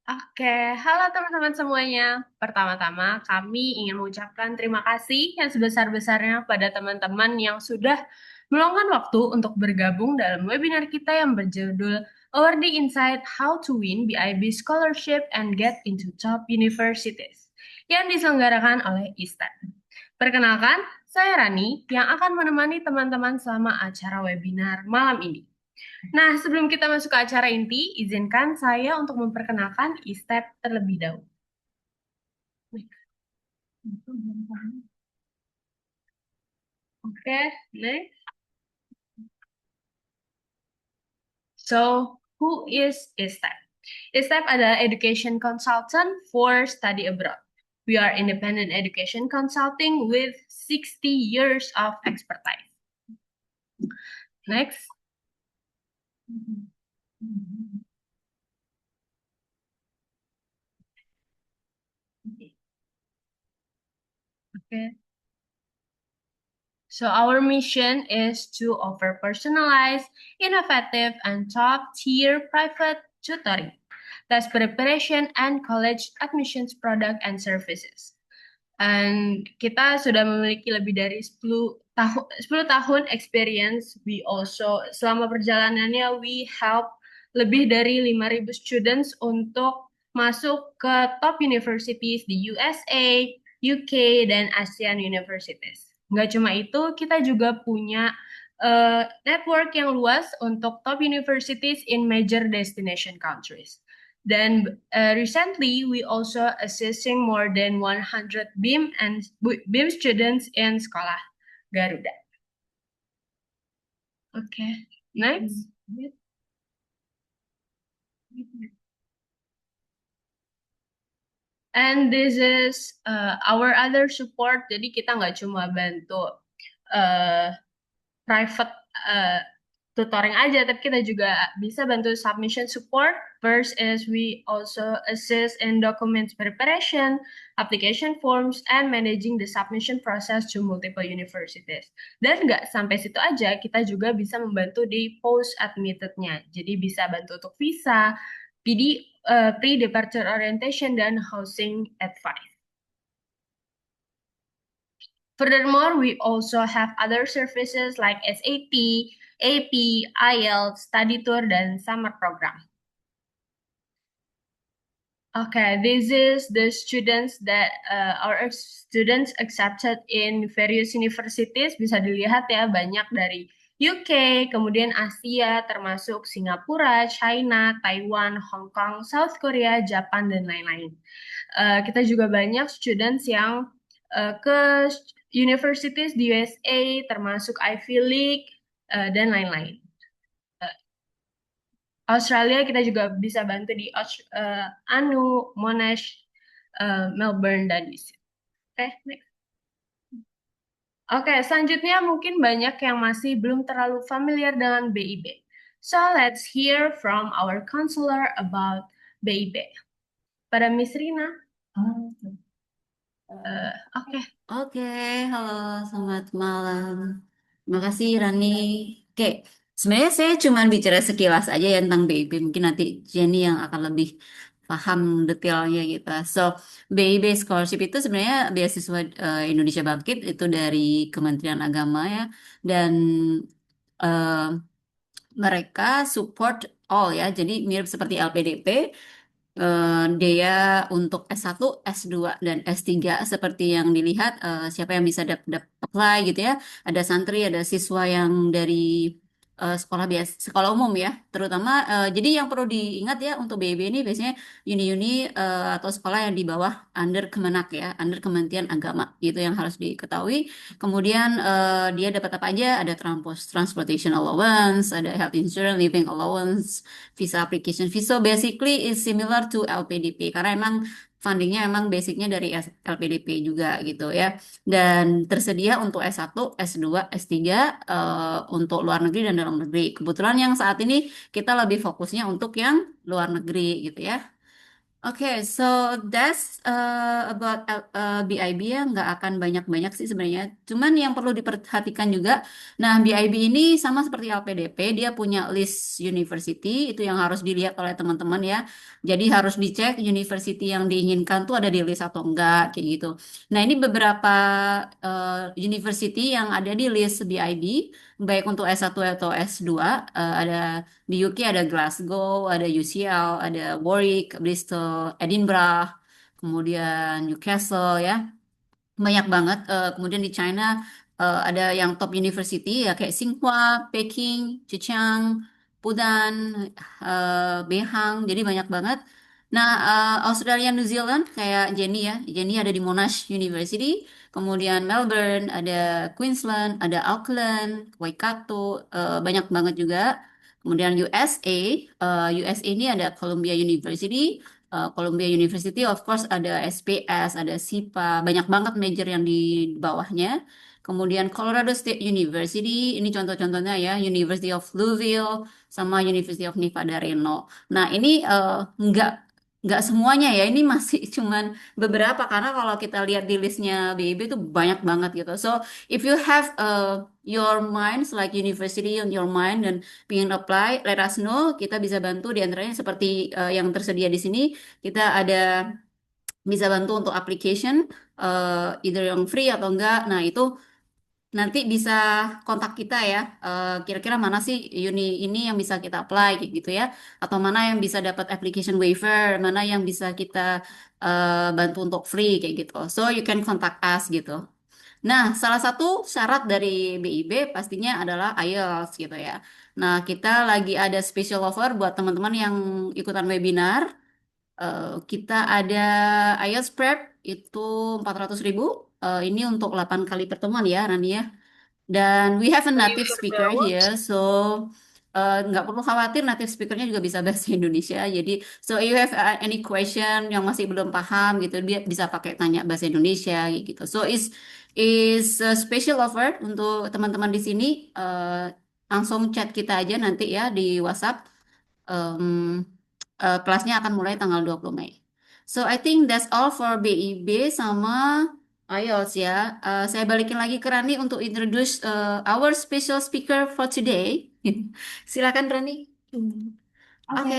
Oke, halo teman-teman semuanya. Pertama-tama, kami ingin mengucapkan terima kasih yang sebesar-besarnya pada teman-teman yang sudah meluangkan waktu untuk bergabung dalam webinar kita yang berjudul Awarding Insight How to Win BIB Scholarship and Get into Top Universities yang diselenggarakan oleh ISTAN. Perkenalkan, saya Rani yang akan menemani teman-teman selama acara webinar malam ini. Nah, sebelum kita masuk ke acara inti, izinkan saya untuk memperkenalkan ISTEP terlebih dahulu. Oke, next. So, who is ISTEP? ISTEP adalah Education Consultant for Study Abroad. We are independent education consulting with 60 years of expertise. Next. Okay. So our mission is to offer personalized, innovative, and top-tier private tutoring, test preparation, and college admissions product and services. And kita sudah memiliki lebih dari 10 tahun experience. We also, selama perjalanannya, we help lebih dari 5.000 students untuk masuk ke top universities di USA, UK, dan ASEAN universities. Nggak cuma itu, kita juga punya network yang luas untuk top universities in major destination countries. Then recently, we also assisting more than 100 BIM and BIM students in Sekolah Garuda. Okay, next. And this is our other support. Jadi kita nggak cuma bantu uh, private uh, tutoring aja, tapi kita juga bisa bantu submission support. First is we also assist in documents preparation, application forms, and managing the submission process to multiple universities. Dan nggak sampai situ aja, kita juga bisa membantu di post admitted-nya. Jadi bisa bantu untuk visa, pre-departure orientation, dan housing advice. Furthermore, we also have other services like SAT, AP, IELTS, study tour, dan summer program. Okay, this is the students that our students accepted in various universities. Bisa dilihat ya, banyak dari UK, kemudian Asia, termasuk Singapura, China, Taiwan, Hong Kong, South Korea, Japan, dan lain-lain. Kita juga banyak students yang ke universities di USA, termasuk Ivy League, dan lain-lain. Australia kita juga bisa bantu di ANU, Monash, Melbourne, dan UC. Oke, next. Oke, selanjutnya mungkin banyak yang masih belum terlalu familiar dengan BIB. So, let's hear from our counselor about BIB. Pada Miss Rina. Oke. Oke, halo, selamat malam. Terima kasih Rani. Oke, sebenarnya saya cuma bicara sekilas aja ya tentang BIB. Mungkin nanti Jenny yang akan lebih paham detailnya gitu. So, BIB Scholarship itu sebenarnya beasiswa Indonesia Bangkit itu dari Kementerian Agama ya. Dan eh, mereka support all ya. Jadi mirip seperti LPDP. Dia untuk S1, S2, dan S3 seperti yang dilihat siapa yang bisa apply gitu ya. Ada santri, ada siswa yang dari sekolah biasa, sekolah umum ya. Terutama jadi yang perlu diingat ya untuk BIB ini biasanya uni-uni atau sekolah yang di bawah under Kemenak ya, under Kementerian Agama. Itu yang harus diketahui. Kemudian dia dapat apa aja? Ada transportation allowance, ada health insurance, living allowance, visa application fee. So basically is similar to LPDP karena emang fundingnya emang basicnya dari LPDP juga gitu ya. Dan tersedia untuk S1, S2, S3 untuk luar negeri dan dalam negeri. Kebetulan yang saat ini kita lebih fokusnya untuk yang luar negeri gitu ya. Oke, so that's about BIB ya, nggak akan banyak-banyak sih sebenarnya. Cuman yang perlu diperhatikan juga, nah BIB ini sama seperti LPDP, dia punya list university, itu yang harus dilihat oleh teman-teman ya. Jadi harus dicek university yang diinginkan tuh ada di list atau enggak, kayak gitu. Nah ini beberapa university yang ada di list BIB, baik untuk S1 atau S2, ada di UK ada Glasgow, ada UCL, ada Warwick, Bristol, Edinburgh, kemudian Newcastle ya. Banyak banget. Kemudian di China ada yang top university ya kayak Tsinghua, Peking, Zhejiang, Fudan, Beihang. Jadi banyak banget. Nah, Australia, New Zealand kayak Jenny ya. Jenny ada di Monash University. Kemudian Melbourne, ada Queensland, ada Auckland, Waikato, banyak banget juga. Kemudian USA, USA ini ada Columbia University. Columbia University, of course, ada SPS, ada SIPA, banyak banget major yang di bawahnya. Kemudian Colorado State University, ini contoh-contohnya ya, University of Louisville, sama University of Nevada, Reno. Nah, ini nggak semuanya ya, ini masih cuman beberapa karena kalau kita lihat di listnya BIB itu banyak banget gitu. So, if you have your minds like university on your mind dan ingin apply, let us know. Kita bisa bantu di antaranya seperti yang tersedia di sini. Kita ada bisa bantu untuk application, either yang free atau enggak. Nah, itu nanti bisa kontak kita ya. Kira-kira mana sih uni ini yang bisa kita apply kayak gitu ya. Atau mana yang bisa dapat application waiver, mana yang bisa kita bantu untuk free kayak gitu. So you can contact us gitu. Nah, salah satu syarat dari BIB pastinya adalah IELTS gitu ya. Nah, kita lagi ada special offer buat teman-teman yang ikutan webinar. Kita ada IELTS Prep itu 400.000. Ini untuk 8 kali pertemuan ya, Rani ya. Dan we have a native speaker here, so nggak perlu khawatir native speakernya juga bisa bahasa Indonesia. Jadi, so you have any question yang masih belum paham gitu, dia bisa pakai tanya bahasa Indonesia gitu. So is a special offer untuk teman-teman di sini. Langsung chat kita aja nanti ya di WhatsApp. Um, Kelasnya akan mulai tanggal 20 Mei. So I think that's all for BIB sama IELTS ya. Saya balikin lagi ke Rani untuk introduce our special speaker for today. Silakan Rani. Oke. Oke.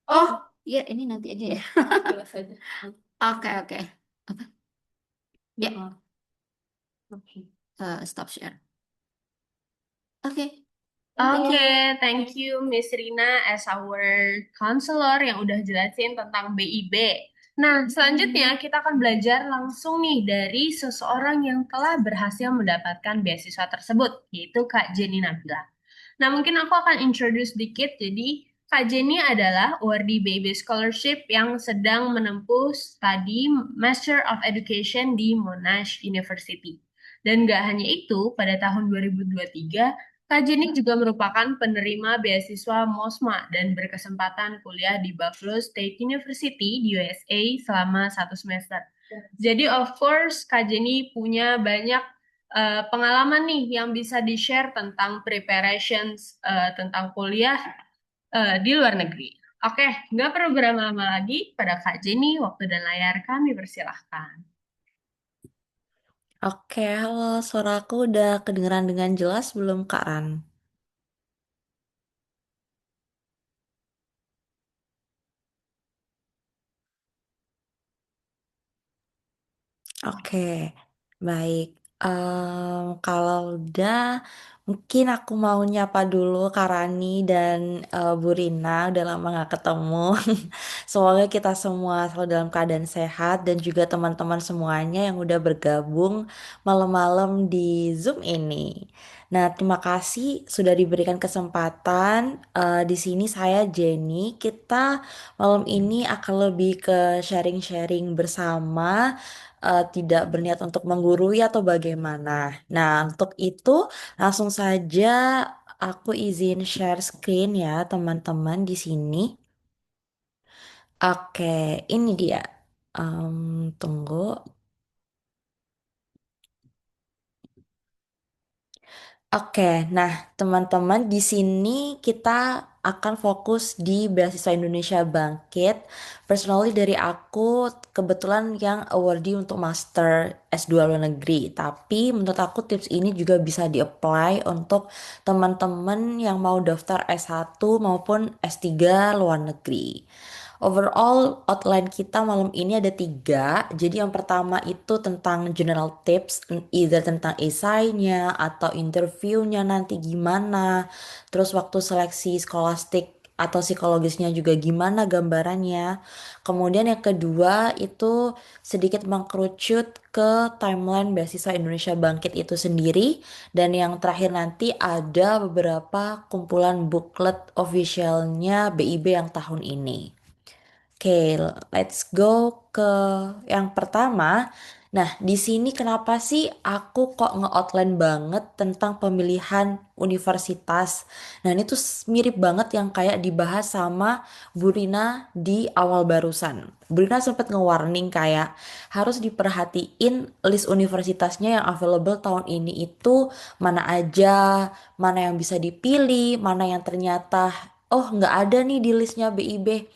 Oh, Oh, iya ini nanti aja ya. jelas aja. Oke, oke. Apa? Ya, Ya. Oke. stop share. Oke, thank Oke, you. thank you Miss Rina as our counselor yang udah jelasin tentang BIB. Nah, selanjutnya kita akan belajar langsung nih dari seseorang yang telah berhasil mendapatkan beasiswa tersebut, yaitu Kak Jenny Nabila. Nah, mungkin aku akan introduce dikit. Jadi, Kak Jenny adalah awardee Baby Scholarship yang sedang menempuh studi Master of Education di Monash University. Dan gak hanya itu, pada tahun 2023, Kak Jenny juga merupakan penerima beasiswa MOSMA dan berkesempatan kuliah di Buffalo State University di USA selama 1 semester. Jadi, of course, Kak Jenny punya banyak pengalaman nih yang bisa di-share tentang preparations tentang kuliah di luar negeri. Oke, nggak perlu berlama-lama lagi. Pada Kak Jenny, waktu dan layar kami persilahkan. Oke, halo, suara aku udah kedengeran dengan jelas belum Kak Ran? Oke, baik. Kalau udah, mungkin aku mau nyapa dulu Kak Rani dan Bu Rina, udah lama nggak ketemu. Semoga kita semua selalu dalam keadaan sehat dan juga teman-teman semuanya yang udah bergabung malam-malam di Zoom ini. Nah, terima kasih sudah diberikan kesempatan. Di sini saya Jenny. Kita malam ini akan lebih ke sharing-sharing bersama, tidak berniat untuk menggurui atau bagaimana. Nah, untuk itu langsung saja aku izin share screen ya, teman-teman di sini. Oke, ini dia. Tunggu. Oke, nah teman-teman di sini kita akan fokus di beasiswa Indonesia Bangkit. Personally dari aku kebetulan yang awardee untuk master S2 luar negeri. Tapi menurut aku tips ini juga bisa di-apply untuk teman-teman yang mau daftar S1 maupun S3 luar negeri. Overall, outline kita malam ini ada tiga. Jadi yang pertama itu tentang general tips, either tentang esainya atau interviewnya nanti gimana. Terus waktu seleksi skolastik atau psikologisnya juga gimana gambarannya. Kemudian yang kedua itu sedikit mengkerucut ke timeline beasiswa Indonesia Bangkit itu sendiri. Dan yang terakhir nanti ada beberapa kumpulan booklet officialnya BIB yang tahun ini. Oke, let's go ke yang pertama. Nah, di sini kenapa sih aku kok nge-outline banget tentang pemilihan universitas? Nah, ini tuh mirip banget yang kayak dibahas sama Bu Rina di awal barusan. Bu Rina sempat nge-warning kayak harus diperhatiin list universitasnya yang available tahun ini itu mana aja, mana yang bisa dipilih, mana yang ternyata oh nggak ada nih di listnya BIB.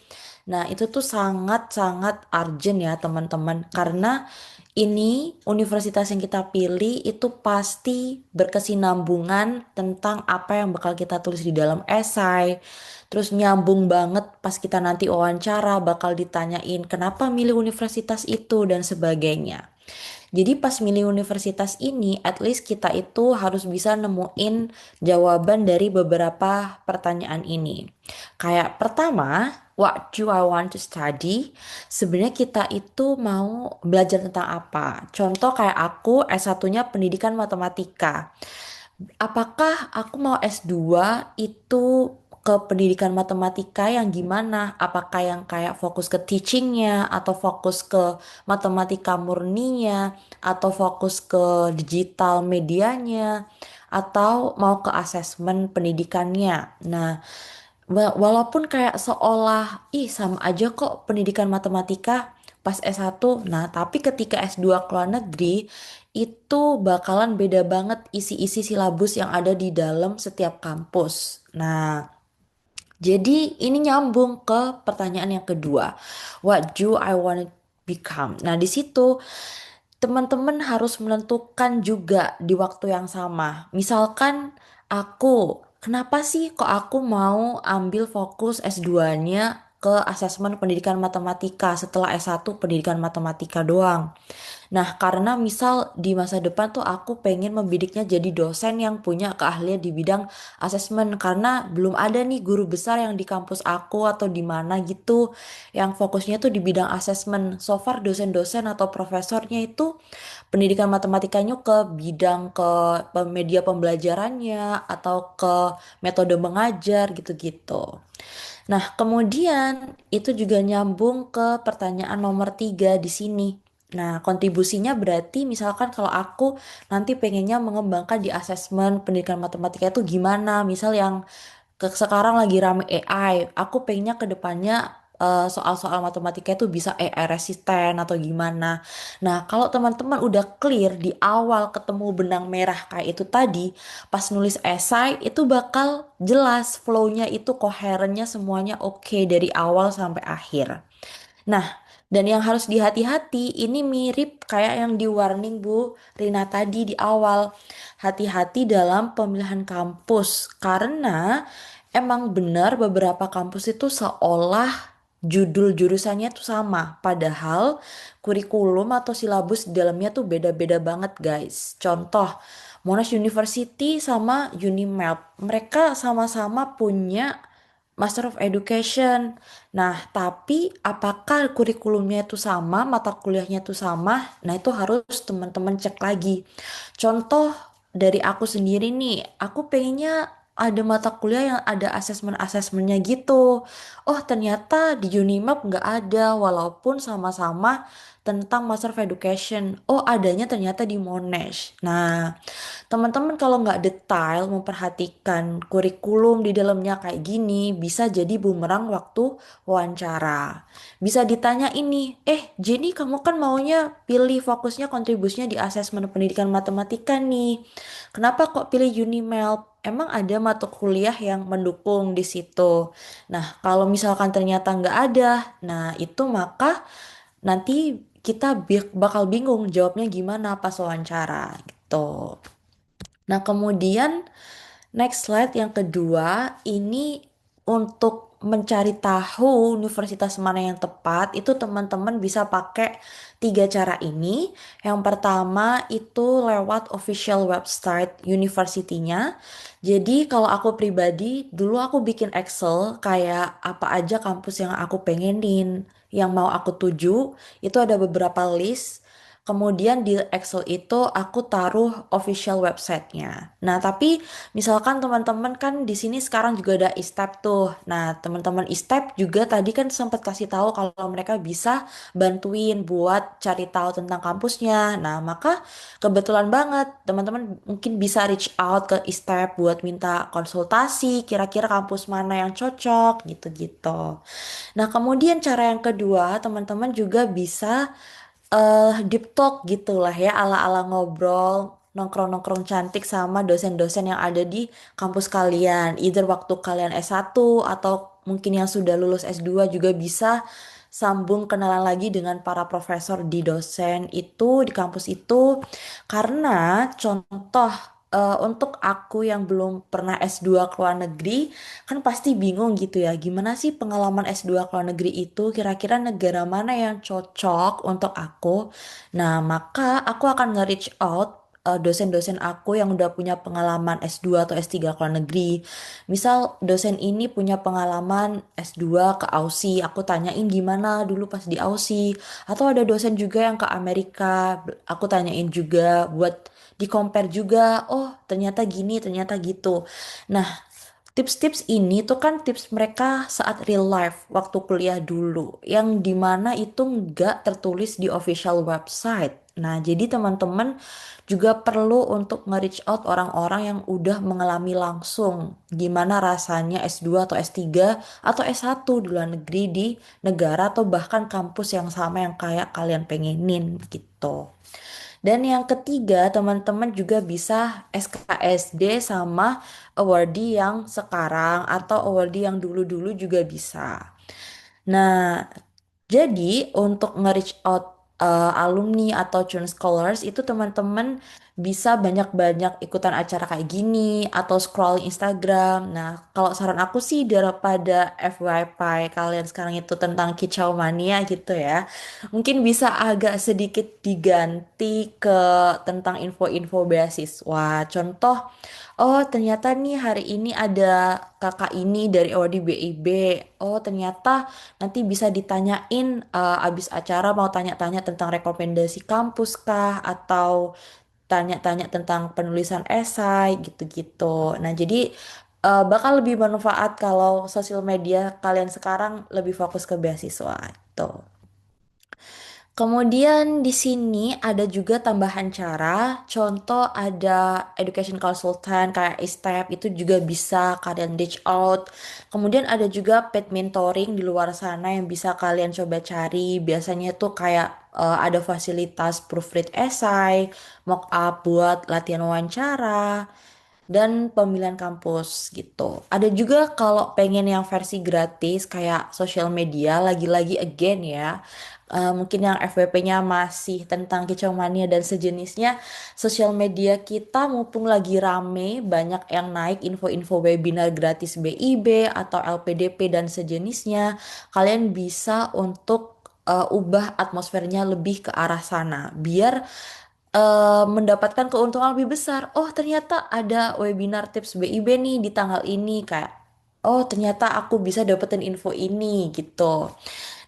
Nah, itu tuh sangat-sangat urgent ya teman-teman karena ini universitas yang kita pilih itu pasti berkesinambungan tentang apa yang bakal kita tulis di dalam esai. Terus nyambung banget pas kita nanti wawancara bakal ditanyain kenapa milih universitas itu dan sebagainya. Jadi pas milih universitas ini, at least kita itu harus bisa nemuin jawaban dari beberapa pertanyaan ini. Kayak pertama, what do I want to study? Sebenarnya kita itu mau belajar tentang apa? Contoh kayak aku S1-nya pendidikan matematika. Apakah aku mau S2 itu ke pendidikan matematika yang gimana? Apakah yang kayak fokus ke teachingnya atau fokus ke matematika murninya atau fokus ke digital medianya atau mau ke asesmen pendidikannya? Nah, walaupun kayak seolah ih sama aja kok pendidikan matematika pas S1. Nah, tapi ketika S2 ke luar negeri itu bakalan beda banget isi-isi silabus yang ada di dalam setiap kampus. Nah, jadi ini nyambung ke pertanyaan yang kedua. What do I want to become? Nah, di situ teman-teman harus menentukan juga di waktu yang sama. Misalkan aku, kenapa sih kok aku mau ambil fokus S2-nya ke asesmen pendidikan matematika setelah S1 pendidikan matematika doang? Nah, karena misal di masa depan tuh aku pengen membidiknya jadi dosen yang punya keahlian di bidang asesmen karena belum ada nih guru besar yang di kampus aku atau di mana gitu yang fokusnya tuh di bidang asesmen. So far dosen-dosen atau profesornya itu pendidikan matematikanya ke bidang ke media pembelajarannya atau ke metode mengajar gitu-gitu. Nah, kemudian itu juga nyambung ke pertanyaan nomor tiga di sini. Nah, kontribusinya berarti misalkan kalau aku nanti pengennya mengembangkan di asesmen pendidikan matematika itu gimana? Misal yang sekarang lagi rame AI, aku pengennya ke depannya soal-soal matematika itu bisa AI resisten atau gimana. Nah, kalau teman-teman udah clear di awal ketemu benang merah kayak itu tadi, pas nulis esai itu bakal jelas flow-nya itu koherennya semuanya oke dari awal sampai akhir. Nah, dan yang harus dihati-hati ini mirip kayak yang di warning Bu Rina tadi di awal. Hati-hati dalam pemilihan kampus karena emang benar beberapa kampus itu seolah judul jurusannya tuh sama. Padahal kurikulum atau silabus di dalamnya tuh beda-beda banget guys. Contoh, Monash University sama Unimap. Mereka sama-sama punya Master of Education. Nah, tapi apakah kurikulumnya itu sama, mata kuliahnya itu sama? Nah, itu harus teman-teman cek lagi. Contoh dari aku sendiri nih, aku pengennya ada mata kuliah yang ada asesmennya gitu. Oh, ternyata di Unimap nggak ada, walaupun sama-sama tentang Master of Education. Oh, adanya ternyata di Monash. Nah, teman-teman kalau nggak detail memperhatikan kurikulum di dalamnya kayak gini, bisa jadi bumerang waktu wawancara. Bisa ditanya ini, Jenny kamu kan maunya pilih fokusnya kontribusinya di asesmen pendidikan matematika nih. Kenapa kok pilih Unimel? Emang ada mata kuliah yang mendukung di situ. Nah, kalau misalkan ternyata nggak ada, nah itu maka nanti kita bakal bingung jawabnya gimana pas wawancara gitu. Nah, kemudian next slide yang kedua, ini untuk mencari tahu universitas mana yang tepat, itu teman-teman bisa pakai tiga cara ini. Yang pertama itu lewat official website universitinya. Jadi kalau aku pribadi, dulu aku bikin Excel kayak apa aja kampus yang aku pengenin, yang mau aku tuju, itu ada beberapa list. Kemudian di Excel itu aku taruh official websitenya. Nah, tapi misalkan teman-teman kan di sini sekarang juga ada ISTEP tuh. Nah, teman-teman ISTEP juga tadi kan sempat kasih tahu kalau mereka bisa bantuin buat cari tahu tentang kampusnya. Nah, maka kebetulan banget teman-teman mungkin bisa reach out ke ISTEP buat minta konsultasi, kira-kira kampus mana yang cocok gitu-gitu. Nah, kemudian cara yang kedua, teman-teman juga bisa deep talk gitulah ya, ala-ala ngobrol, nongkrong-nongkrong cantik sama dosen-dosen yang ada di kampus kalian. Either waktu kalian S1 atau mungkin yang sudah lulus S2 juga bisa sambung kenalan lagi dengan para profesor di dosen itu di kampus itu. Karena contoh untuk aku yang belum pernah S2 ke luar negeri, kan pasti bingung gitu ya, gimana sih pengalaman S2 ke luar negeri itu, kira-kira negara mana yang cocok untuk aku. Nah, maka aku akan nge-reach out dosen-dosen aku yang udah punya pengalaman S2 atau S3 ke luar negeri. Misal dosen ini punya pengalaman S2 ke Aussie, aku tanyain gimana dulu pas di Aussie. Atau ada dosen juga yang ke Amerika, aku tanyain juga buat di-compare juga, oh ternyata gini, ternyata gitu. Nah, tips-tips ini tuh kan tips mereka saat real life waktu kuliah dulu, yang dimana itu nggak tertulis di official website. Nah, jadi teman-teman juga perlu untuk nge-reach out orang-orang yang udah mengalami langsung gimana rasanya S2 atau S3 atau S1 di luar negeri di negara atau bahkan kampus yang sama yang kayak kalian pengenin gitu. Dan yang ketiga, teman-teman juga bisa SKSD sama awardee yang sekarang atau awardee yang dulu-dulu juga bisa. Nah, jadi untuk nge-reach out alumni atau student scholars itu teman-teman bisa banyak-banyak ikutan acara kayak gini atau scrolling Instagram. Nah, kalau saran aku sih daripada FYP kalian sekarang itu tentang kicau mania gitu ya, mungkin bisa agak sedikit diganti ke tentang info-info beasiswa. Contoh, oh ternyata nih hari ini ada kakak ini dari awardee BIB. Oh ternyata nanti bisa ditanyain abis acara mau tanya-tanya tentang rekomendasi kampus kah atau tanya-tanya tentang penulisan esai gitu-gitu. Nah, jadi bakal lebih bermanfaat kalau sosial media kalian sekarang lebih fokus ke beasiswa itu. Kemudian di sini ada juga tambahan cara, contoh ada education consultant kayak ISTEP itu juga bisa kalian reach out. Kemudian ada juga paid mentoring di luar sana yang bisa kalian coba cari. Biasanya tuh kayak ada fasilitas proofread essay, mock up buat latihan wawancara, dan pemilihan kampus gitu. Ada juga kalau pengen yang versi gratis kayak social media, lagi-lagi again ya. Mungkin yang FWP-nya masih tentang kicau mania dan sejenisnya. Sosial media kita mumpung lagi rame, banyak yang naik info-info webinar gratis BIB atau LPDP dan sejenisnya. Kalian bisa untuk ubah atmosfernya lebih ke arah sana. Biar mendapatkan keuntungan lebih besar. Oh, ternyata ada webinar tips BIB nih di tanggal ini kayak oh, ternyata aku bisa dapetin info ini gitu.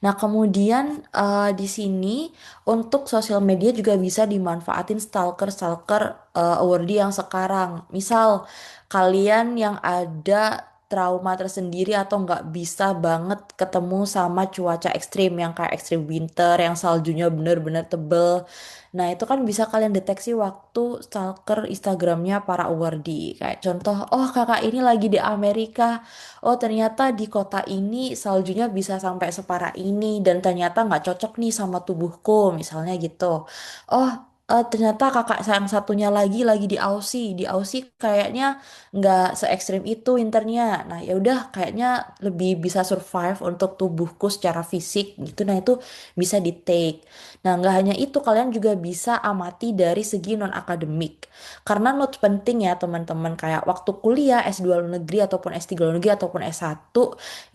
Nah, kemudian di sini untuk sosial media juga bisa dimanfaatin stalker-stalker awardee yang sekarang. Misal kalian yang ada trauma tersendiri atau nggak bisa banget ketemu sama cuaca ekstrim yang kayak ekstrim winter yang saljunya bener-bener tebel. Nah, itu kan bisa kalian deteksi waktu stalker Instagramnya para awardee. Kayak contoh, oh kakak ini lagi di Amerika. Oh ternyata di kota ini saljunya bisa sampai separah ini dan ternyata nggak cocok nih sama tubuhku, misalnya gitu. Oh ternyata kakak yang satunya lagi di Aussie. Di Aussie kayaknya nggak se ekstrim itu winternya. Nah ya udah kayaknya lebih bisa survive untuk tubuhku secara fisik gitu. Nah itu bisa di take. Nah, nggak hanya itu, kalian juga bisa amati dari segi non-akademik. Karena note penting ya teman-teman, kayak waktu kuliah S2 luar negeri ataupun S3 luar negeri ataupun S1,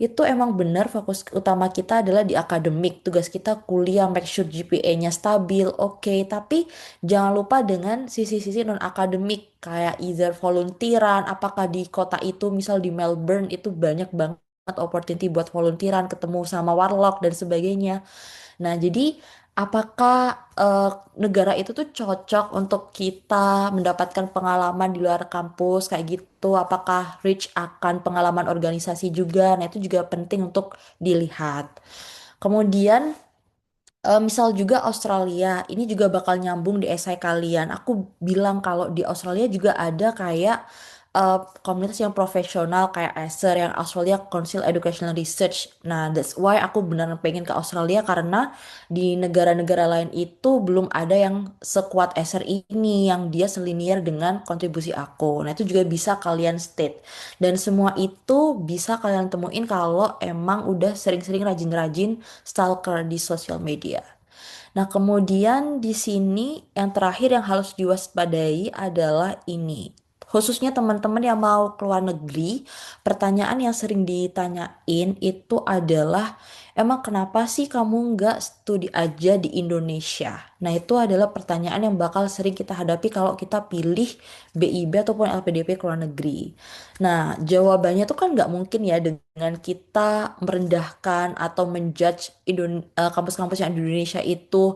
itu emang benar fokus utama kita adalah di akademik. Tugas kita kuliah, make sure GPA-nya stabil, oke. Tapi jangan lupa dengan sisi-sisi non-akademik, kayak either volunteeran, apakah di kota itu, misal di Melbourne, itu banyak banget opportunity buat volunteeran, ketemu sama warlock dan sebagainya. Nah, jadi apakah eh, negara itu tuh cocok untuk kita mendapatkan pengalaman di luar kampus kayak gitu? Apakah rich akan pengalaman organisasi juga? Nah, itu juga penting untuk dilihat. Kemudian misal juga Australia, ini juga bakal nyambung di esai kalian. Aku bilang kalau di Australia juga ada kayak komunitas yang profesional kayak ASER, yang Australia Council Educational Research. Nah, that's why aku benar pengen ke Australia karena di negara-negara lain itu belum ada yang sekuat ASER ini, yang dia selinier dengan kontribusi aku. Nah, itu juga bisa kalian state. Dan semua itu bisa kalian temuin kalau emang udah sering-sering rajin-rajin stalker di sosial media. Nah, kemudian di sini yang terakhir yang harus diwaspadai adalah ini. Khususnya teman-teman yang mau keluar negeri, pertanyaan yang sering ditanyain itu adalah, emang kenapa sih kamu nggak studi aja di Indonesia? Nah, itu adalah pertanyaan yang bakal sering kita hadapi kalau kita pilih BIB ataupun LPDP ke luar negeri. Nah, jawabannya tuh kan nggak mungkin ya dengan kita merendahkan atau menjudge kampus-kampus yang di Indonesia itu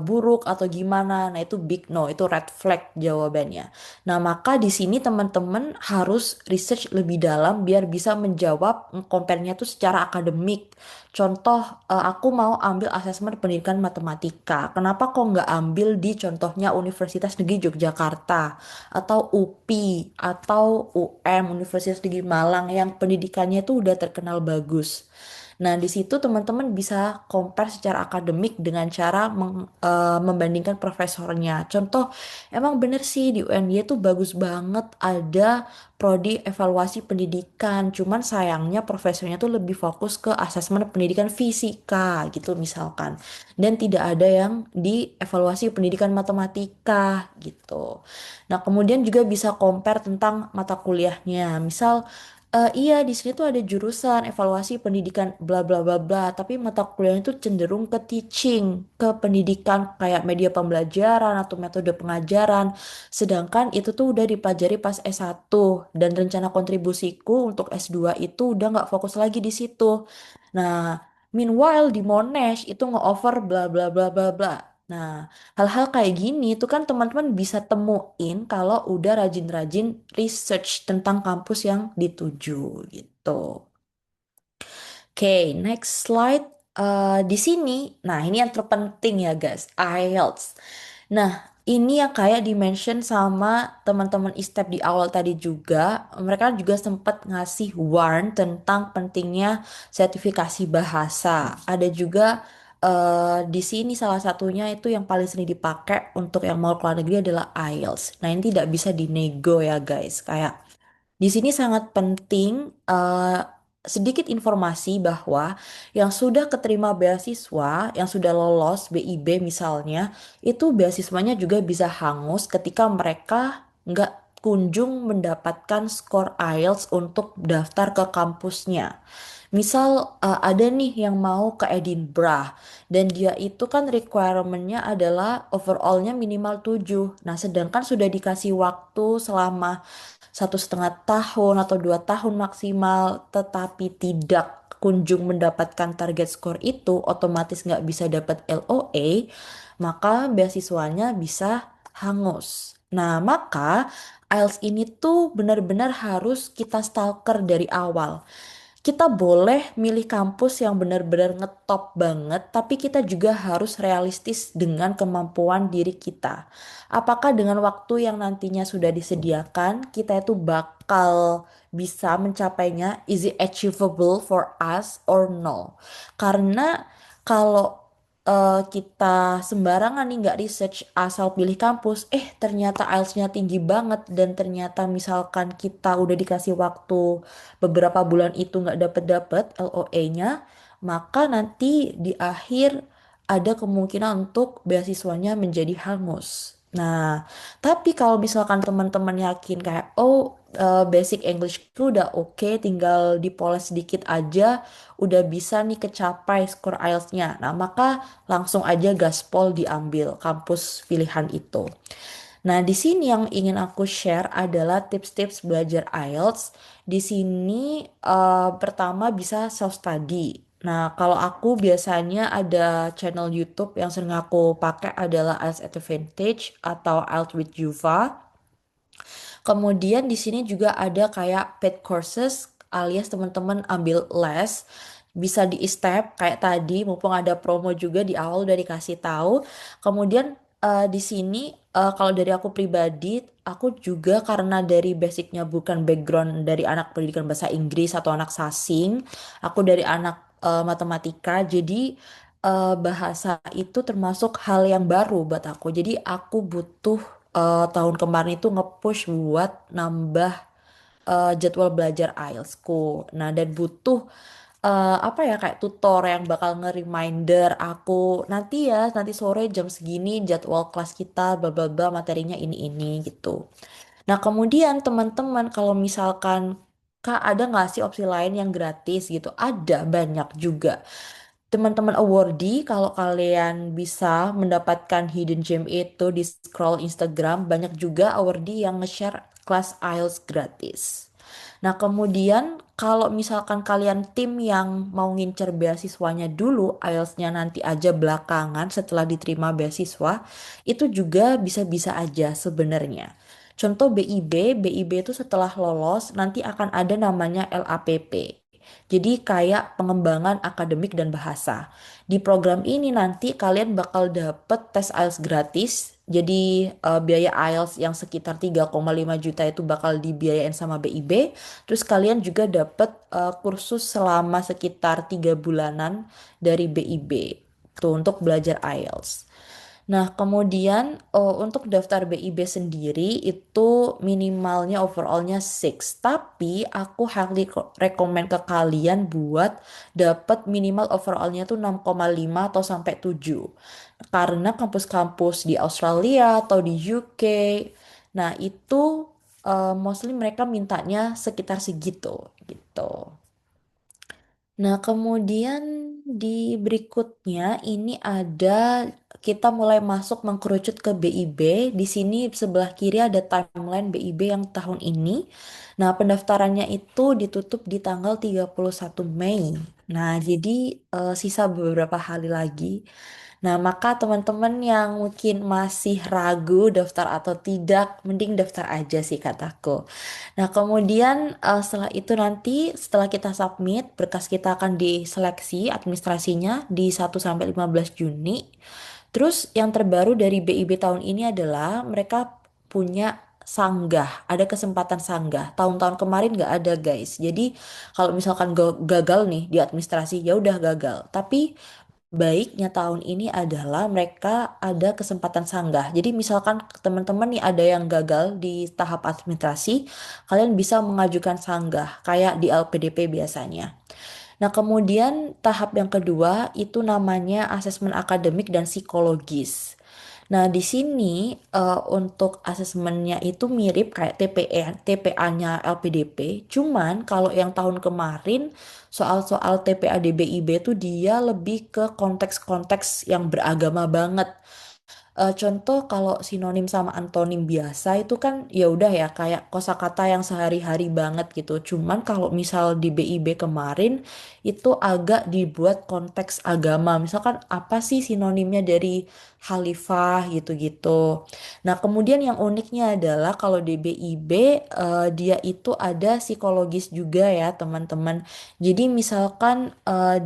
buruk atau gimana. Nah, itu big no, itu red flag jawabannya. Nah, maka di sini teman-teman harus research lebih dalam biar bisa menjawab compare-nya tuh secara akademik. Contoh, aku mau ambil asesmen pendidikan matematika. Kenapa kok nggak ambil di contohnya Universitas Negeri Yogyakarta atau UPI atau UM Universitas Negeri Malang yang pendidikannya itu udah terkenal bagus. Nah, di situ teman-teman bisa compare secara akademik dengan cara membandingkan profesornya. Contoh, emang bener sih di UNY tuh bagus banget ada prodi evaluasi pendidikan. Cuman sayangnya profesornya tuh lebih fokus ke asesmen pendidikan fisika gitu misalkan. Dan tidak ada yang di evaluasi pendidikan matematika gitu. Nah, kemudian juga bisa compare tentang mata kuliahnya. Misal iya, di sini tuh ada jurusan evaluasi pendidikan bla bla bla bla, tapi mata kuliahnya tuh cenderung ke teaching, ke pendidikan kayak media pembelajaran atau metode pengajaran. Sedangkan itu tuh udah dipelajari pas S1 dan rencana kontribusiku untuk S2 itu udah nggak fokus lagi di situ. Nah, meanwhile di Monash itu nge-offer bla bla bla bla bla. Nah, hal-hal kayak gini itu kan teman-teman bisa temuin kalau udah rajin-rajin research tentang kampus yang dituju gitu. Oke, next slide. Di sini, nah ini yang terpenting ya guys, IELTS. Nah, ini yang kayak di-mention sama teman-teman ISTEP di awal tadi juga. Mereka juga sempat ngasih warn tentang pentingnya sertifikasi bahasa. Ada juga di sini salah satunya itu yang paling sering dipakai untuk yang mau keluar negeri adalah IELTS. Nah, ini tidak bisa dinego ya guys. Kayak di sini sangat penting sedikit informasi bahwa yang sudah keterima beasiswa, yang sudah lolos BIB misalnya, itu beasiswanya juga bisa hangus ketika mereka nggak kunjung mendapatkan skor IELTS untuk daftar ke kampusnya. Misal ada nih yang mau ke Edinburgh dan dia itu kan requirementnya adalah overallnya minimal 7. Nah, sedangkan sudah dikasih waktu selama 1,5 tahun atau 2 tahun maksimal, tetapi tidak kunjung mendapatkan target skor itu, otomatis nggak bisa dapat LOA, maka beasiswanya bisa hangus. Nah, maka IELTS ini tuh benar-benar harus kita stalker dari awal. Kita boleh milih kampus yang benar-benar ngetop banget, tapi kita juga harus realistis dengan kemampuan diri kita. Apakah dengan waktu yang nantinya sudah disediakan, kita itu bakal bisa mencapainya? Is it achievable for us or no? Karena kalau kita sembarangan nih nggak research asal pilih kampus, ternyata IELTS-nya tinggi banget dan ternyata misalkan kita udah dikasih waktu beberapa bulan itu nggak dapet-dapet LOA-nya, maka nanti di akhir ada kemungkinan untuk beasiswanya menjadi hangus. Nah, tapi kalau misalkan teman-teman yakin kayak, oh basic Englishku udah oke, tinggal dipoles sedikit aja, udah bisa nih kecapai skor IELTS-nya. Nah, maka langsung aja gaspol diambil kampus pilihan itu. Nah, di sini yang ingin aku share adalah tips-tips belajar IELTS. Di sini pertama bisa self study. Nah, kalau aku biasanya ada channel YouTube yang sering aku pakai adalah IELTS Advantage atau IELTS with Juva. Kemudian di sini juga ada kayak paid courses alias teman-teman ambil les bisa di step kayak tadi mumpung ada promo juga di awal udah dikasih tahu. Kemudian di sini kalau dari aku pribadi aku juga karena dari basicnya bukan background dari anak pendidikan bahasa Inggris atau anak sasing, aku dari anak matematika jadi bahasa itu termasuk hal yang baru buat aku. Jadi aku butuh tahun kemarin itu nge-push buat nambah jadwal belajar IELTS-ku. Nah, dan butuh apa ya kayak tutor yang bakal nge-reminder aku nanti ya, nanti sore jam segini jadwal kelas kita bla bla bla materinya ini gitu. Nah, kemudian teman-teman kalau misalkan Kak ada nggak sih opsi lain yang gratis gitu? Ada banyak juga. Teman-teman awardee, kalau kalian bisa mendapatkan hidden gem itu di scroll Instagram, banyak juga awardee yang nge-share kelas IELTS gratis. Nah, kemudian kalau misalkan kalian tim yang mau ngincer beasiswanya dulu, IELTS-nya nanti aja belakangan setelah diterima beasiswa, itu juga bisa-bisa aja sebenarnya. Contoh BIB itu setelah lolos nanti akan ada namanya LAPP. Jadi kayak pengembangan akademik dan bahasa. Di program ini nanti kalian bakal dapet tes IELTS gratis. Jadi biaya IELTS yang sekitar 3,5 juta itu bakal dibiayain sama BIB. Terus kalian juga dapet kursus selama sekitar 3 bulanan dari BIB. Tuh untuk belajar IELTS. Nah, kemudian untuk daftar BIB sendiri itu minimalnya overallnya 6. Tapi aku highly recommend ke kalian buat dapat minimal overallnya tuh 6,5 atau sampai 7. Karena kampus-kampus di Australia atau di UK, nah itu mostly mereka mintanya sekitar segitu gitu. Nah, kemudian di berikutnya ini ada kita mulai masuk mengkerucut ke BIB. Di sini sebelah kiri ada timeline BIB yang tahun ini. Nah, pendaftarannya itu ditutup di tanggal 31 Mei. Nah, jadi sisa beberapa hari lagi. Nah, maka teman-teman yang mungkin masih ragu daftar atau tidak, mending daftar aja sih kataku. Nah, kemudian setelah itu nanti setelah kita submit, berkas kita akan diseleksi administrasinya di 1 sampai 15 Juni. Terus yang terbaru dari BIB tahun ini adalah mereka punya sanggah, ada kesempatan sanggah. Tahun-tahun kemarin nggak ada guys. Jadi kalau misalkan gagal nih di administrasi, ya udah gagal. Tapi baiknya tahun ini adalah mereka ada kesempatan sanggah. Jadi misalkan teman-teman nih ada yang gagal di tahap administrasi, kalian bisa mengajukan sanggah kayak di LPDP biasanya. Nah, kemudian tahap yang kedua itu namanya asesmen akademik dan psikologis. Nah, di sini untuk asesmennya itu mirip kayak TPA-nya LPDP. Cuman kalau yang tahun kemarin soal-soal TPA DBIB itu dia lebih ke konteks-konteks yang beragama banget. Contoh kalau sinonim sama antonim biasa itu kan ya udah ya kayak kosakata yang sehari-hari banget gitu. Cuman kalau misal di BIB kemarin itu agak dibuat konteks agama. Misalkan apa sih sinonimnya dari khalifah gitu-gitu. Nah, kemudian yang uniknya adalah kalau di BIB dia itu ada psikologis juga ya, teman-teman. Jadi misalkan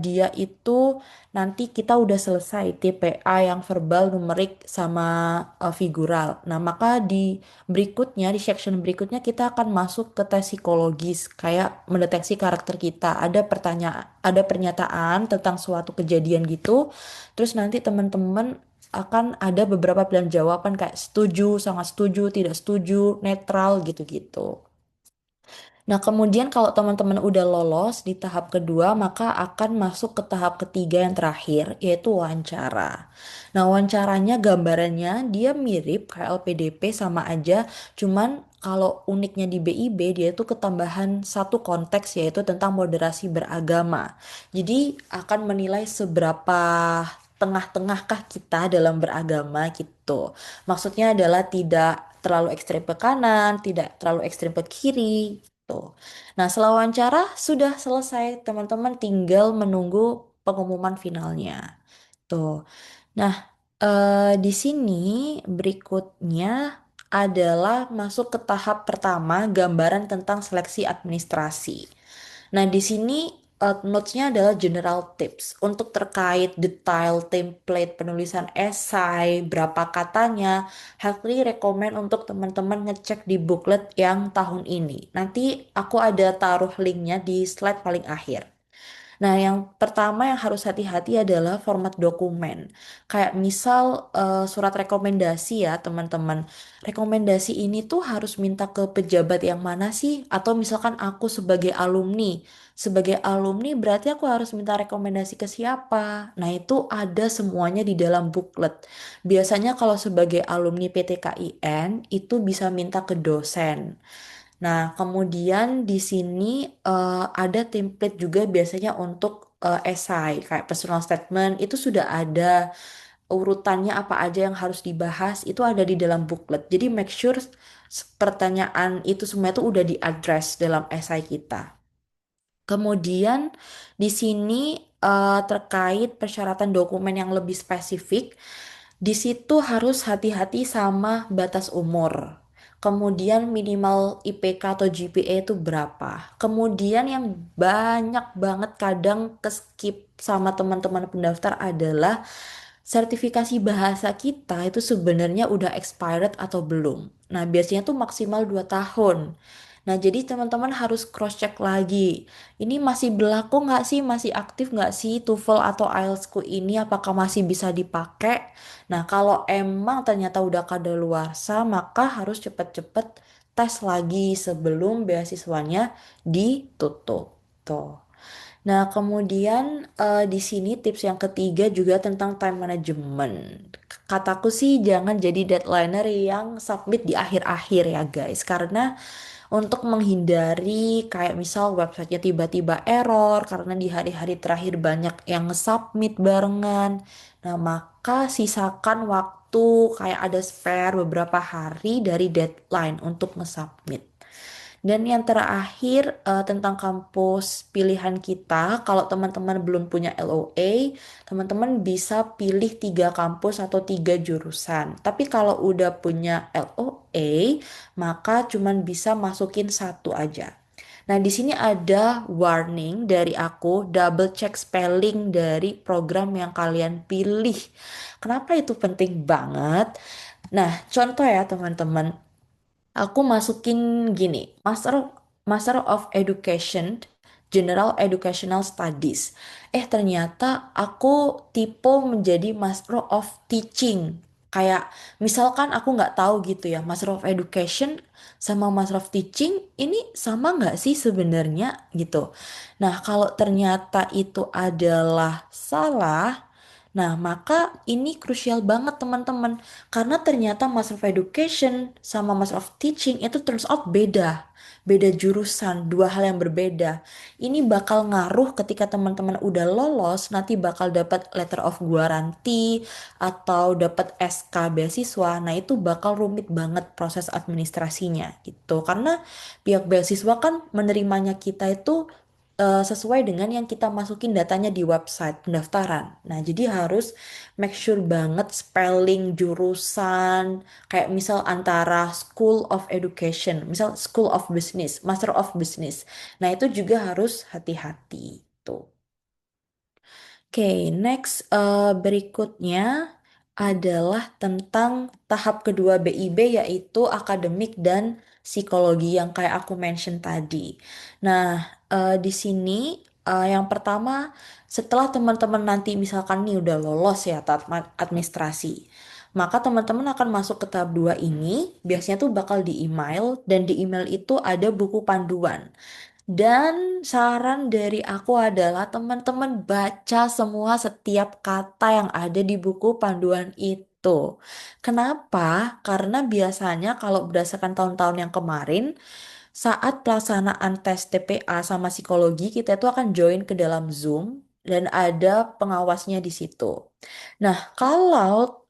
dia itu nanti kita udah selesai TPA yang verbal, numerik sama figural. Nah, maka di berikutnya, di section berikutnya kita akan masuk ke tes psikologis, kayak mendeteksi karakter kita. Ada pertanyaan, ada pernyataan tentang suatu kejadian gitu. Terus nanti teman-teman akan ada beberapa pilihan jawaban kayak setuju, sangat setuju, tidak setuju, netral gitu-gitu. Nah, kemudian kalau teman-teman udah lolos di tahap kedua, maka akan masuk ke tahap ketiga yang terakhir, yaitu wawancara. Nah, wawancaranya gambarannya dia mirip kayak LPDP sama aja, cuman kalau uniknya di BIB dia itu ketambahan satu konteks yaitu tentang moderasi beragama. Jadi akan menilai seberapa tengah-tengahkah kita dalam beragama gitu. Maksudnya adalah tidak terlalu ekstrem ke kanan, tidak terlalu ekstrem ke kiri. Tuh. Nah, setelah wawancara sudah selesai, teman-teman tinggal menunggu pengumuman finalnya. Tuh. Nah, di sini berikutnya adalah masuk ke tahap pertama, gambaran tentang seleksi administrasi. Nah, di sini notes-nya adalah general tips untuk terkait detail template penulisan esai, berapa katanya, highly recommend untuk teman-teman ngecek di booklet yang tahun ini. Nanti aku ada taruh linknya di slide paling akhir. Nah, yang pertama yang harus hati-hati adalah format dokumen. Kayak misal surat rekomendasi ya, teman-teman. Rekomendasi ini tuh harus minta ke pejabat yang mana sih? Atau misalkan aku sebagai alumni. Sebagai alumni berarti aku harus minta rekomendasi ke siapa? Nah, itu ada semuanya di dalam booklet. Biasanya kalau sebagai alumni PTKIN itu bisa minta ke dosen. Nah, kemudian di sini ada template juga biasanya untuk esai, kayak personal statement, itu sudah ada urutannya apa aja yang harus dibahas, itu ada di dalam booklet. Jadi make sure pertanyaan itu semua itu udah diaddress dalam esai kita. Kemudian di sini terkait persyaratan dokumen yang lebih spesifik, di situ harus hati-hati sama batas umur. Kemudian minimal IPK atau GPA itu berapa. Kemudian yang banyak banget kadang keskip sama teman-teman pendaftar adalah sertifikasi bahasa kita itu sebenarnya udah expired atau belum. Nah, biasanya tuh maksimal 2 tahun. Nah, jadi teman-teman harus cross-check lagi. Ini masih berlaku nggak sih? Masih aktif nggak sih TOEFL atau IELTS-ku ini? Apakah masih bisa dipakai? Nah, kalau emang ternyata udah kadaluarsa, maka harus cepet-cepet tes lagi sebelum beasiswanya ditutup. Tuh. Nah, kemudian di sini tips yang ketiga juga tentang time management. Kataku sih jangan jadi deadlineer yang submit di akhir-akhir ya guys, karena untuk menghindari kayak misal websitenya tiba-tiba error karena di hari-hari terakhir banyak yang nge-submit barengan. Nah, maka sisakan waktu kayak ada spare beberapa hari dari deadline untuk nge-submit. Dan yang terakhir tentang kampus pilihan kita, kalau teman-teman belum punya LOA, teman-teman bisa pilih 3 kampus atau 3 jurusan. Tapi kalau udah punya LOA, maka cuman bisa masukin satu aja. Nah, di sini ada warning dari aku, double check spelling dari program yang kalian pilih. Kenapa itu penting banget? Nah, contoh ya teman-teman. Aku masukin gini, Master of Education, General Educational Studies. Ternyata aku tipe menjadi Master of Teaching. Kayak misalkan aku nggak tahu gitu ya, Master of Education sama Master of Teaching ini sama nggak sih sebenarnya gitu. Nah, kalau ternyata itu adalah salah, nah maka ini krusial banget teman-teman. Karena ternyata Master of Education sama Master of Teaching itu turns out beda. beda jurusan, dua hal yang berbeda. Ini bakal ngaruh ketika teman-teman udah lolos, nanti bakal dapat letter of guarantee atau dapat SK beasiswa. Nah, itu bakal rumit banget proses administrasinya gitu. Karena pihak beasiswa kan menerimanya kita itu sesuai dengan yang kita masukin datanya di website pendaftaran. Nah, jadi harus make sure banget spelling jurusan, kayak misal antara School of Education, misal School of Business, Master of Business. Nah, itu juga harus hati-hati tuh. Oke, next berikutnya adalah tentang tahap kedua BIB yaitu akademik dan psikologi yang kayak aku mention tadi. Nah, di sini yang pertama setelah teman-teman nanti misalkan nih udah lolos ya tahap administrasi, maka teman-teman akan masuk ke tahap 2 ini, biasanya tuh bakal di email dan di email itu ada buku panduan. Dan saran dari aku adalah teman-teman baca semua setiap kata yang ada di buku panduan itu. Kenapa? Karena biasanya kalau berdasarkan tahun-tahun yang kemarin, saat pelaksanaan tes TPA sama psikologi, kita itu akan join ke dalam Zoom dan ada pengawasnya di situ. Nah, kalau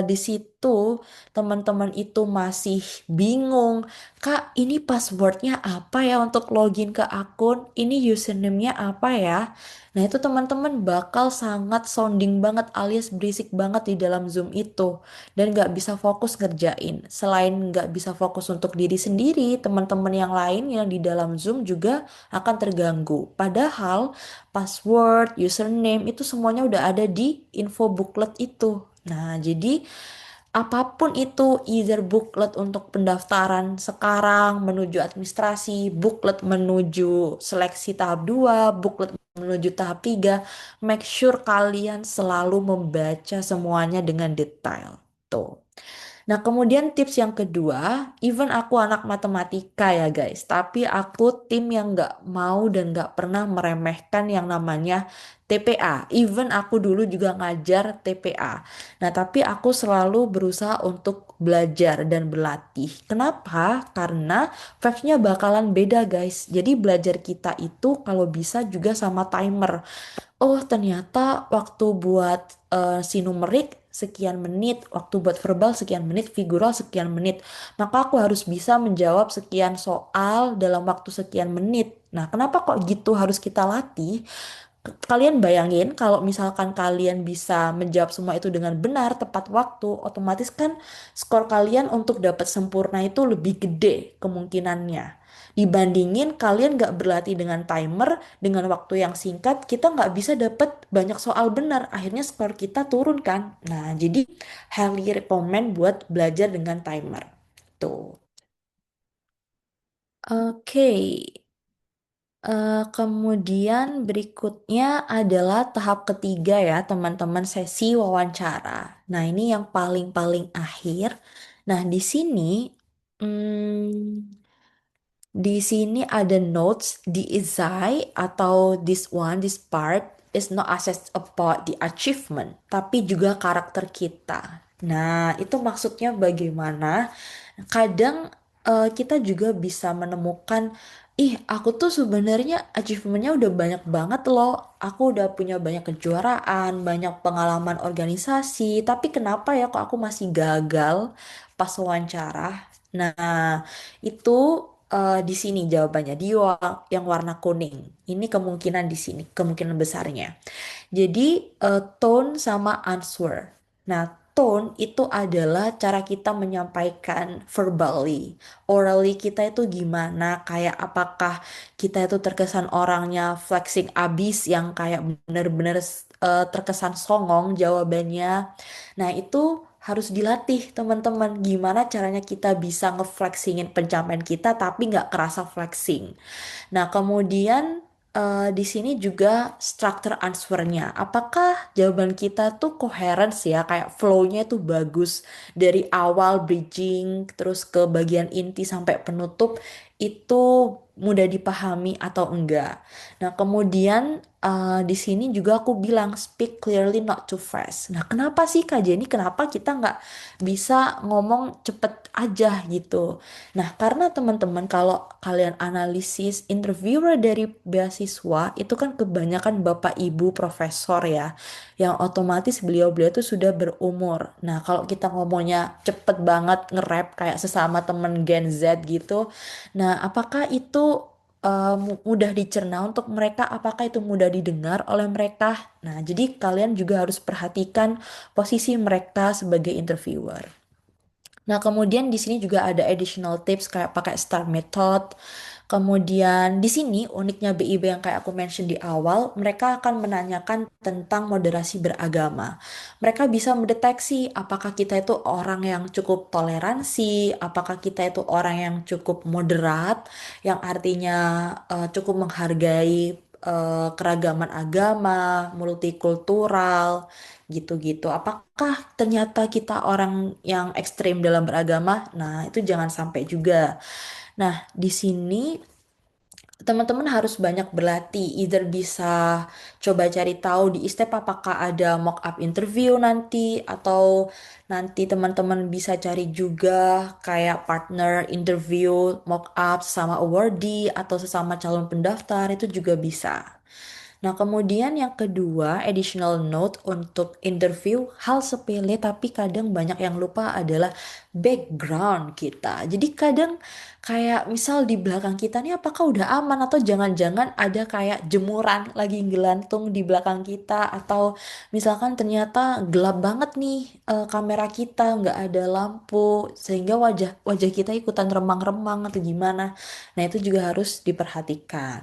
di situ teman-teman itu masih bingung, Kak, ini passwordnya apa ya untuk login ke akun? Ini username-nya apa ya? Nah, itu teman-teman bakal sangat sounding banget alias berisik banget di dalam Zoom itu dan nggak bisa fokus ngerjain. Selain nggak bisa fokus untuk diri sendiri, teman-teman yang lain yang di dalam Zoom juga akan terganggu. Padahal password, username itu semuanya udah ada di info booklet itu. Nah, jadi apapun itu, either booklet untuk pendaftaran sekarang menuju administrasi, booklet menuju seleksi tahap 2, booklet menuju tahap 3, make sure kalian selalu membaca semuanya dengan detail. Tuh. Nah, kemudian tips yang kedua, even aku anak matematika ya guys, tapi aku tim yang nggak mau dan nggak pernah meremehkan yang namanya TPA. Even aku dulu juga ngajar TPA. Nah, tapi aku selalu berusaha untuk belajar dan berlatih. Kenapa? Karena vibes-nya bakalan beda guys. Jadi belajar kita itu kalau bisa juga sama timer. Oh, ternyata waktu buat si numerik sekian menit, waktu buat verbal sekian menit, figural sekian menit. Maka aku harus bisa menjawab sekian soal dalam waktu sekian menit. Nah, kenapa kok gitu harus kita latih? Kalian bayangin kalau misalkan kalian bisa menjawab semua itu dengan benar, tepat waktu, otomatis kan skor kalian untuk dapat sempurna itu lebih gede kemungkinannya. Dibandingin kalian nggak berlatih dengan timer, dengan waktu yang singkat, kita nggak bisa dapat banyak soal benar. Akhirnya skor kita turun kan. Nah, jadi highly recommend buat belajar dengan timer. Tuh. Oke. Kemudian berikutnya adalah tahap ketiga ya teman-teman sesi wawancara. Nah ini yang paling-paling akhir. Nah di sini hmm, di sini ada notes di esai atau this part is not just about the achievement, tapi juga karakter kita. Nah, itu maksudnya bagaimana? Kadang kita juga bisa menemukan, ih, aku tuh sebenarnya achievementnya udah banyak banget loh. Aku udah punya banyak kejuaraan, banyak pengalaman organisasi, tapi kenapa ya kok aku masih gagal pas wawancara? Nah, itu di sini jawabannya di yang warna kuning. Ini kemungkinan di sini, kemungkinan besarnya. Jadi tone sama answer. Nah, tone itu adalah cara kita menyampaikan verbally. Orally kita itu gimana? Kayak apakah kita itu terkesan orangnya flexing abis yang kayak bener-bener terkesan songong jawabannya. Nah, itu harus dilatih teman-teman. Gimana caranya kita bisa ngeflexingin pencapaian kita tapi nggak kerasa flexing. Nah, kemudian di sini juga struktur answernya. Apakah jawaban kita tuh coherence ya, kayak flow-nya tuh bagus dari awal bridging terus ke bagian inti sampai penutup itu mudah dipahami atau enggak. Nah, kemudian di sini juga aku bilang speak clearly not too fast. Nah, kenapa sih Kak Jenny? Kenapa kita nggak bisa ngomong cepet aja gitu? Nah, karena teman-teman kalau kalian analisis interviewer dari beasiswa itu kan kebanyakan bapak ibu profesor ya, yang otomatis beliau-beliau tuh sudah berumur. Nah, kalau kita ngomongnya cepet banget nge-rap kayak sesama temen Gen Z gitu, nah apakah itu mudah dicerna untuk mereka? Apakah itu mudah didengar oleh mereka? Nah, jadi kalian juga harus perhatikan posisi mereka sebagai interviewer. Nah, kemudian di sini juga ada additional tips kayak pakai STAR method. Kemudian di sini uniknya BIB yang kayak aku mention di awal, mereka akan menanyakan tentang moderasi beragama. Mereka bisa mendeteksi apakah kita itu orang yang cukup toleransi, apakah kita itu orang yang cukup moderat, yang artinya cukup menghargai keragaman agama, multikultural, gitu-gitu. Apakah ternyata kita orang yang ekstrem dalam beragama? Nah, itu jangan sampai juga. Nah, di sini teman-teman harus banyak berlatih, either bisa coba cari tahu di ISTEP apakah ada mock up interview nanti, atau nanti teman-teman bisa cari juga kayak partner interview mock up sama awardee atau sesama calon pendaftar itu juga bisa. Nah, kemudian yang kedua, additional note untuk interview, hal sepele tapi kadang banyak yang lupa adalah background kita. Jadi kadang kayak misal di belakang kita nih apakah udah aman atau jangan-jangan ada kayak jemuran lagi gelantung di belakang kita atau misalkan ternyata gelap banget nih kamera kita nggak ada lampu sehingga wajah wajah kita ikutan remang-remang atau gimana. Nah, itu juga harus diperhatikan.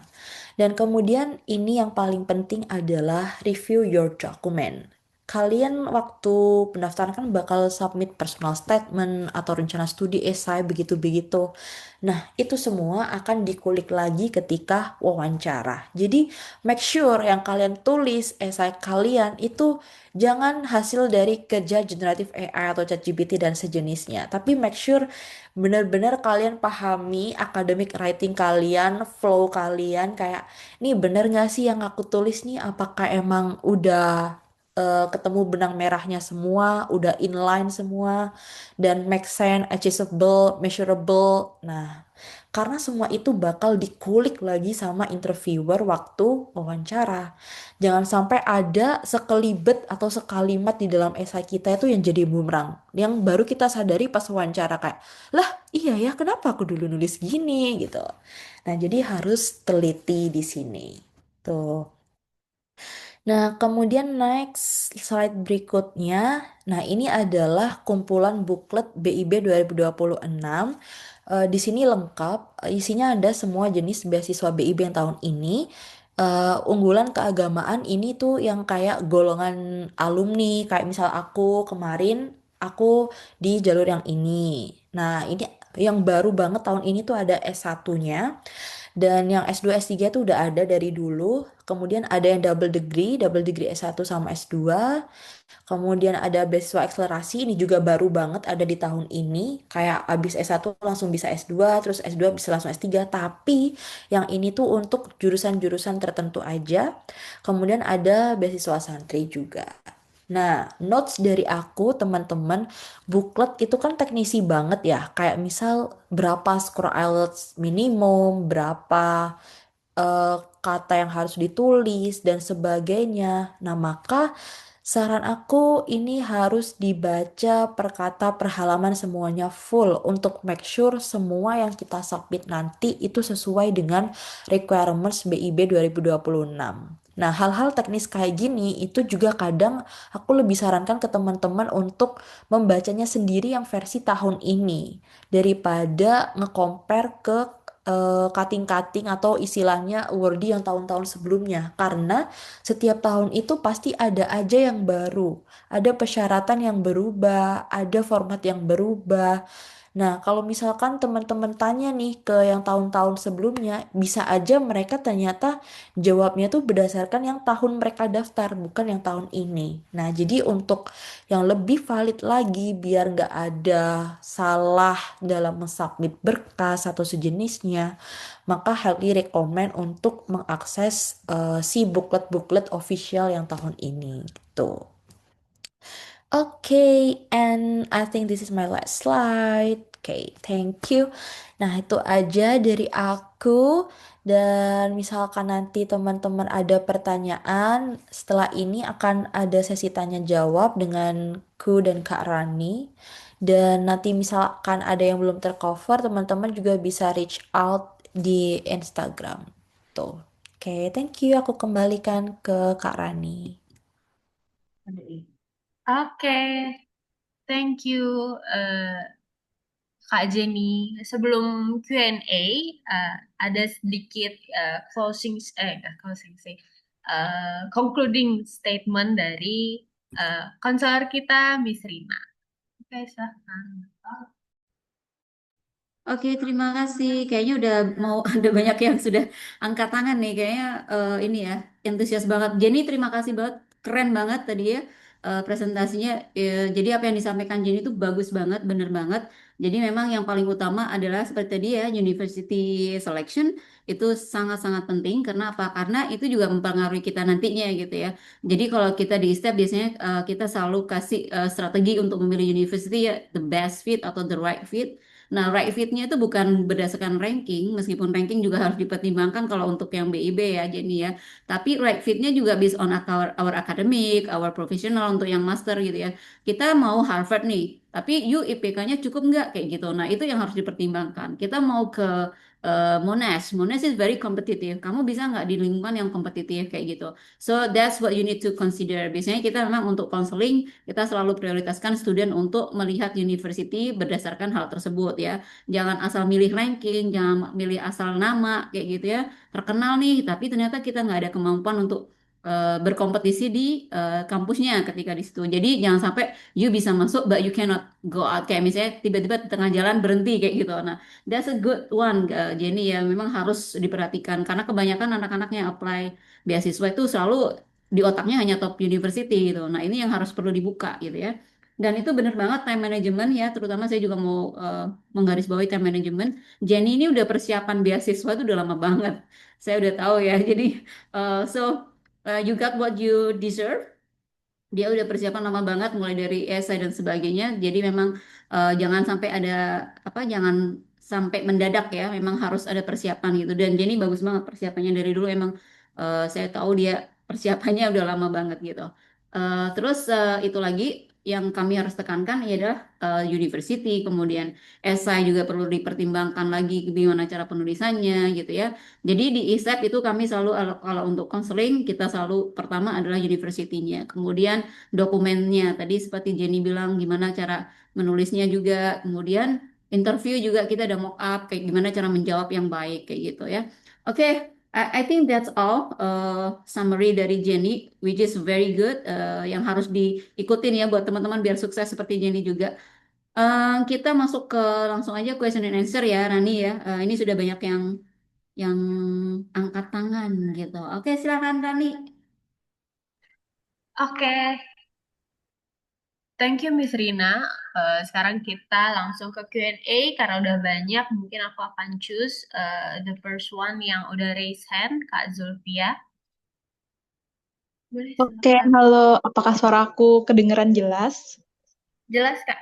Dan kemudian ini yang paling penting adalah review your document. Kalian waktu pendaftaran kan bakal submit personal statement atau rencana studi esai begitu-begitu. Nah, itu semua akan dikulik lagi ketika wawancara. Jadi, make sure yang kalian tulis esai kalian itu jangan hasil dari kerja generatif AI atau ChatGPT dan sejenisnya. Tapi make sure benar-benar kalian pahami academic writing kalian, flow kalian kayak nih bener gak sih yang aku tulis nih apakah emang udah ketemu benang merahnya semua, udah inline semua dan make sense, achievable, measurable. Nah, karena semua itu bakal dikulik lagi sama interviewer waktu wawancara. Jangan sampai ada sekelibet atau sekalimat di dalam esai kita itu yang jadi bumerang. Yang baru kita sadari pas wawancara kayak, lah iya ya kenapa aku dulu nulis gini gitu. Nah, jadi harus teliti di sini. Tuh. Nah, kemudian next slide berikutnya. Nah, ini adalah kumpulan buklet BIB 2026. Di sini lengkap, isinya ada semua jenis beasiswa BIB yang tahun ini. Unggulan keagamaan ini tuh yang kayak golongan alumni, kayak misal aku kemarin, aku di jalur yang ini. Nah, ini yang baru banget tahun ini tuh ada S1-nya. Dan yang S2, S3 itu udah ada dari dulu. Kemudian ada yang double degree S1 sama S2. Kemudian ada beasiswa akselerasi, ini juga baru banget ada di tahun ini. Kayak abis S1 langsung bisa S2, terus S2 bisa langsung S3. Tapi yang ini tuh untuk jurusan-jurusan tertentu aja. Kemudian ada beasiswa santri juga. Nah, notes dari aku, teman-teman, buklet itu kan teknisi banget ya. Kayak misal berapa score IELTS minimum, berapa kata yang harus ditulis, dan sebagainya. Nah, maka saran aku ini harus dibaca per kata per halaman semuanya full untuk make sure semua yang kita submit nanti itu sesuai dengan requirements BIB 2026. Nah, hal-hal teknis kayak gini itu juga kadang aku lebih sarankan ke teman-teman untuk membacanya sendiri yang versi tahun ini daripada nge-compare ke cutting-cutting atau istilahnya awardee yang tahun-tahun sebelumnya. Karena setiap tahun itu pasti ada aja yang baru, ada persyaratan yang berubah, ada format yang berubah. Nah, kalau misalkan teman-teman tanya nih ke yang tahun-tahun sebelumnya, bisa aja mereka ternyata jawabnya tuh berdasarkan yang tahun mereka daftar, bukan yang tahun ini. Nah, jadi untuk yang lebih valid lagi, biar nggak ada salah dalam mensubmit berkas atau sejenisnya, maka highly recommend untuk mengakses si booklet-booklet official yang tahun ini gitu. Okay, and I think this is my last slide. Okay, thank you. Nah, itu aja dari aku. Dan misalkan nanti teman-teman ada pertanyaan, setelah ini akan ada sesi tanya jawab dengan ku dan Kak Rani. Dan nanti misalkan ada yang belum tercover, teman-teman juga bisa reach out di Instagram. Tuh. Oke, thank you. Aku kembalikan ke Kak Rani. Oke, thank you, Kak Jenny. Sebelum Q&A, ada sedikit enggak closing sih, concluding statement dari konselor kita, Miss Rina. Oke, silahkan. Oke, terima kasih. Kayaknya udah mau ada banyak yang sudah angkat tangan nih. Kayaknya ini ya, antusias banget. Jenny, terima kasih banget. Keren banget tadi ya presentasinya. Jadi apa yang disampaikan Jenny itu bagus banget, bener banget. Jadi memang yang paling utama adalah seperti tadi ya, university selection itu sangat-sangat penting. Karena apa? Karena itu juga mempengaruhi kita nantinya gitu ya. Jadi kalau kita di STEP biasanya kita selalu kasih strategi untuk memilih university ya, the best fit atau the right fit. Nah, right fit-nya itu bukan berdasarkan ranking, meskipun ranking juga harus dipertimbangkan kalau untuk yang BIB ya, Jenny ya. Tapi right fit-nya juga based on our academic, our professional untuk yang master gitu ya. Kita mau Harvard nih, tapi you IPK-nya cukup nggak kayak gitu. Nah, itu yang harus dipertimbangkan. Kita mau ke Monash, Monash is very competitive. Kamu bisa nggak di lingkungan yang kompetitif kayak gitu. So that's what you need to consider. Biasanya kita memang untuk counseling kita selalu prioritaskan student untuk melihat university berdasarkan hal tersebut ya. Jangan asal milih ranking, jangan milih asal nama kayak gitu ya. Terkenal nih, tapi ternyata kita nggak ada kemampuan untuk berkompetisi di kampusnya ketika di situ. Jadi jangan sampai you bisa masuk but you cannot go out kayak misalnya tiba-tiba di tengah jalan berhenti kayak gitu. Nah, that's a good one Jenny ya. Memang harus diperhatikan karena kebanyakan anak-anak yang apply beasiswa itu selalu di otaknya hanya top university gitu. Nah, ini yang harus perlu dibuka gitu ya. Dan itu benar banget time management ya, terutama saya juga mau menggarisbawahi time management. Jenny ini udah persiapan beasiswa itu udah lama banget. Saya udah tahu ya. Jadi you got what you deserve. Dia udah persiapan lama banget mulai dari esai dan sebagainya. Jadi memang jangan sampai ada apa jangan sampai mendadak ya. Memang harus ada persiapan gitu. Dan Jenny bagus banget persiapannya dari dulu emang saya tahu dia persiapannya udah lama banget gitu. Terus itu lagi yang kami harus tekankan ya adalah university, kemudian esai juga perlu dipertimbangkan lagi gimana cara penulisannya gitu ya. Jadi di ISEP itu kami selalu kalau untuk konseling kita selalu pertama adalah university-nya. Kemudian dokumennya tadi seperti Jenny bilang gimana cara menulisnya juga. Kemudian interview juga kita ada mock up kayak gimana cara menjawab yang baik kayak gitu ya. Oke, I think that's all summary dari Jenny which is very good yang harus diikutin ya buat teman-teman biar sukses seperti Jenny juga. Kita masuk ke langsung aja question and answer ya Rani ya. Ini sudah banyak yang angkat tangan gitu. Oke, silakan Rani. Oke, thank you Miss Rina. Sekarang kita langsung ke Q&A karena udah banyak. Mungkin aku akan choose the first one yang udah raise hand, Kak Zulfia. Boleh Oke, silakan. halo. Apakah suaraku kedengeran jelas? Jelas Kak.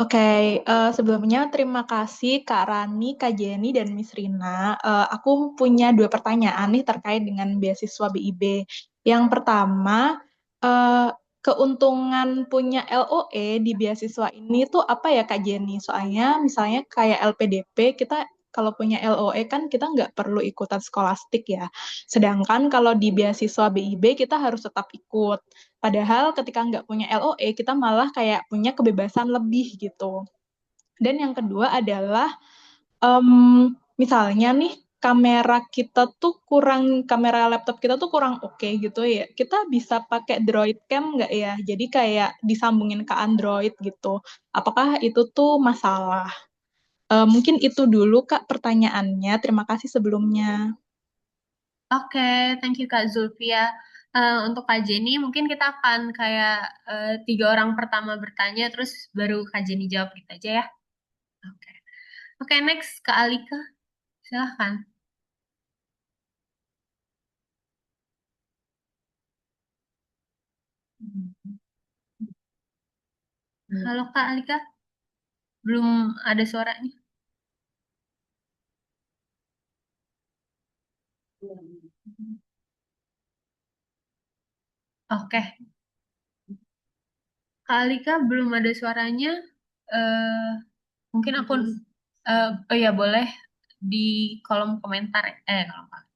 Oke, sebelumnya terima kasih Kak Rani, Kak Jenny, dan Miss Rina. Aku punya dua pertanyaan nih terkait dengan beasiswa BIB. Yang pertama, eh, keuntungan punya LOE di beasiswa ini tuh apa ya Kak Jenny? Soalnya misalnya kayak LPDP, kita kalau punya LOE kan kita nggak perlu ikutan skolastik ya. Sedangkan kalau di beasiswa BIB kita harus tetap ikut. Padahal ketika nggak punya LOE, kita malah kayak punya kebebasan lebih gitu. Dan yang kedua adalah, misalnya nih, kamera laptop kita tuh kurang oke gitu ya. Kita bisa pakai Droid Cam nggak ya? Jadi kayak disambungin ke Android gitu. Apakah itu tuh masalah? Mungkin itu dulu Kak pertanyaannya. Terima kasih sebelumnya. Oke, thank you Kak Zulfia. Untuk Kak Jenny, mungkin kita akan kayak tiga orang pertama bertanya, terus baru Kak Jenny jawab gitu aja ya. Oke, Oke, next Kak Alika, silahkan. Halo Kak Alika, belum ada suaranya. Oke, Kak Alika belum ada suaranya. Eh, Mungkin aku, oh ya boleh di kolom komentar,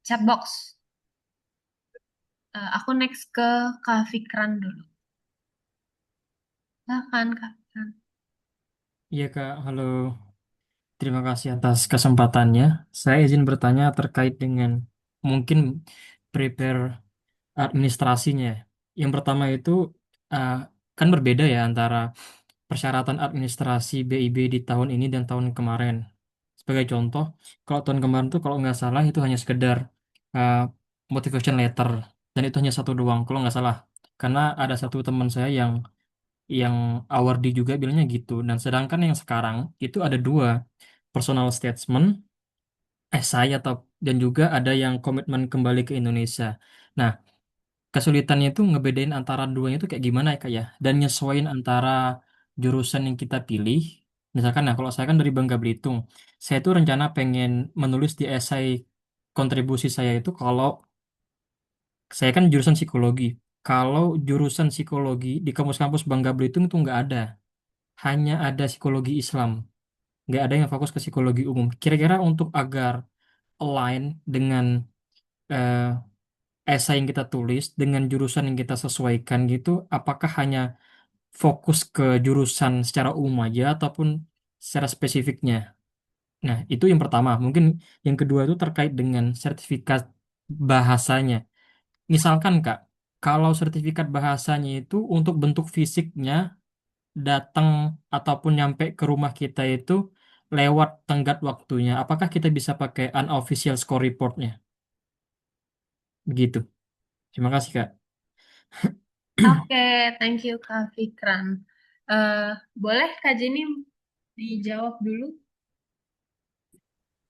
chat box. Aku next ke Kak Fikran dulu. Silahkan Kak Fikran. Iya Kak, halo. Terima kasih atas kesempatannya. Saya izin bertanya terkait dengan mungkin prepare administrasinya. Yang pertama itu uh, kan berbeda ya antara persyaratan administrasi BIB di tahun ini dan tahun kemarin. Sebagai contoh, kalau tahun kemarin tuh kalau nggak salah itu hanya sekedar uh, motivation letter dan itu hanya satu doang kalau nggak salah. Karena ada satu teman saya yang awardee juga bilangnya gitu. Dan sedangkan yang sekarang itu ada dua personal statement, esai atau dan juga ada yang komitmen kembali ke Indonesia. Nah, kesulitannya itu ngebedain antara duanya itu kayak gimana ya Kak ya? Dan nyesuaiin antara jurusan yang kita pilih. Misalkan, nah kalau saya kan dari Bangka Belitung, saya tuh rencana pengen menulis di esai kontribusi saya itu kalau saya kan jurusan psikologi. Kalau jurusan psikologi di kampus-kampus Bangka Belitung itu nggak ada. Hanya ada psikologi Islam. Nggak ada yang fokus ke psikologi umum. Kira-kira untuk agar align dengan eh, esai yang kita tulis, dengan jurusan yang kita sesuaikan gitu, apakah hanya fokus ke jurusan secara umum aja ataupun secara spesifiknya? Nah, itu yang pertama. Mungkin yang kedua itu terkait dengan sertifikat bahasanya. Misalkan Kak, kalau sertifikat bahasanya itu untuk bentuk fisiknya datang ataupun nyampe ke rumah kita itu lewat tenggat waktunya, apakah kita bisa pakai unofficial score reportnya? Begitu. Terima kasih, Kak. Oke, thank you Kak Fikran. Eh, Boleh Kak Jenny dijawab dulu?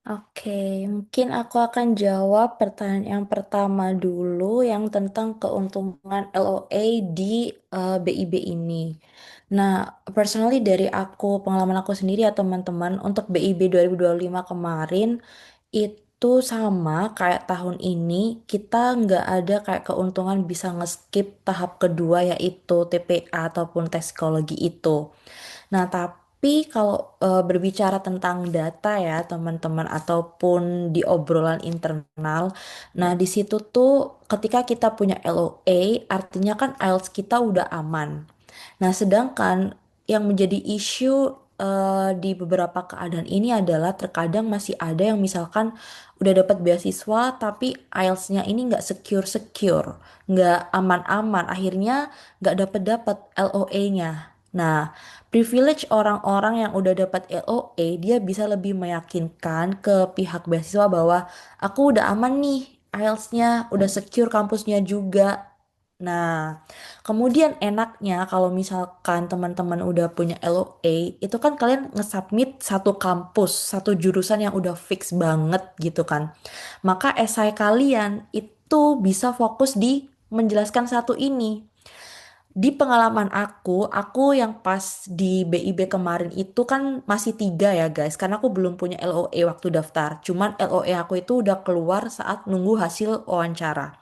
Oke, mungkin aku akan jawab pertanyaan yang pertama dulu yang tentang keuntungan LOA di BIB ini. Nah, personally dari aku, pengalaman aku sendiri ya teman-teman, untuk BIB 2025 kemarin itu sama kayak tahun ini, kita nggak ada kayak keuntungan bisa nge-skip tahap kedua yaitu TPA ataupun tes psikologi itu. Nah, tapi kalau berbicara tentang data ya, teman-teman, ataupun di obrolan internal, nah di situ tuh ketika kita punya LOA, artinya kan IELTS kita udah aman. Nah, sedangkan yang menjadi isu di beberapa keadaan ini adalah terkadang masih ada yang misalkan udah dapat beasiswa tapi IELTS-nya ini nggak secure, nggak aman-aman, akhirnya nggak dapat LOA-nya. Nah, privilege orang-orang yang udah dapat LOA, dia bisa lebih meyakinkan ke pihak beasiswa bahwa aku udah aman nih, IELTS-nya udah secure, kampusnya juga. Nah, kemudian enaknya kalau misalkan teman-teman udah punya LOA, itu kan kalian nge-submit satu kampus, satu jurusan yang udah fix banget gitu kan. Maka esai kalian itu bisa fokus di menjelaskan satu ini. Di pengalaman aku yang pas di BIB kemarin itu kan masih tiga ya guys, karena aku belum punya LOA waktu daftar. Cuman LOA aku itu udah keluar saat nunggu hasil wawancara.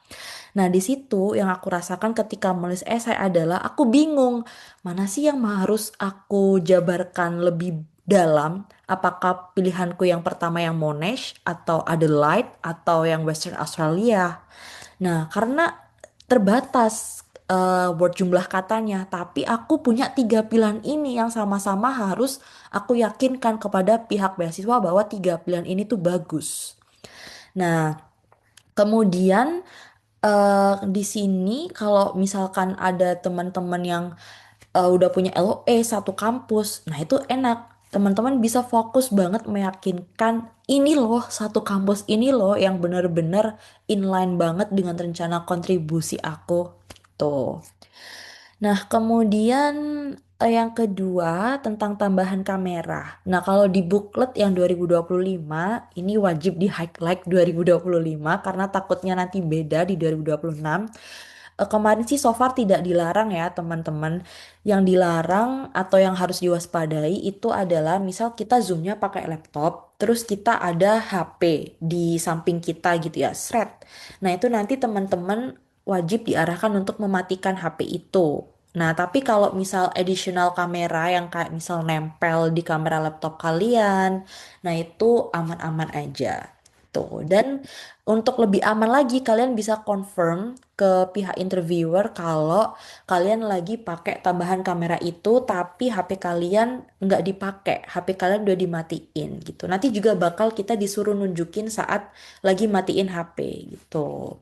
Nah, di situ yang aku rasakan ketika menulis esai adalah aku bingung mana sih yang harus aku jabarkan lebih dalam. Apakah pilihanku yang pertama yang Monash atau Adelaide atau yang Western Australia? Nah, karena terbatas word jumlah katanya, tapi aku punya tiga pilihan ini yang sama-sama harus aku yakinkan kepada pihak beasiswa bahwa tiga pilihan ini tuh bagus. Nah, kemudian di sini kalau misalkan ada teman-teman yang udah punya LOE satu kampus, nah itu enak. teman-teman bisa fokus banget meyakinkan ini loh, satu kampus ini loh yang benar-benar inline banget dengan rencana kontribusi aku. Tuh. Nah, kemudian yang kedua tentang tambahan kamera. Nah, kalau di booklet yang 2025 ini wajib di highlight 2025 karena takutnya nanti beda di 2026. Kemarin sih so far tidak dilarang ya teman-teman. Yang dilarang atau yang harus diwaspadai itu adalah misal kita zoomnya pakai laptop, terus kita ada HP di samping kita gitu ya, Nah itu nanti teman-teman wajib diarahkan untuk mematikan HP itu. Nah tapi kalau misal additional kamera yang kayak misal nempel di kamera laptop kalian, nah itu aman-aman aja. Tuh, dan untuk lebih aman lagi, kalian bisa confirm ke pihak interviewer kalau kalian lagi pakai tambahan kamera itu, tapi HP kalian nggak dipakai, HP kalian udah dimatiin gitu. Nanti juga bakal kita disuruh nunjukin saat lagi matiin HP gitu.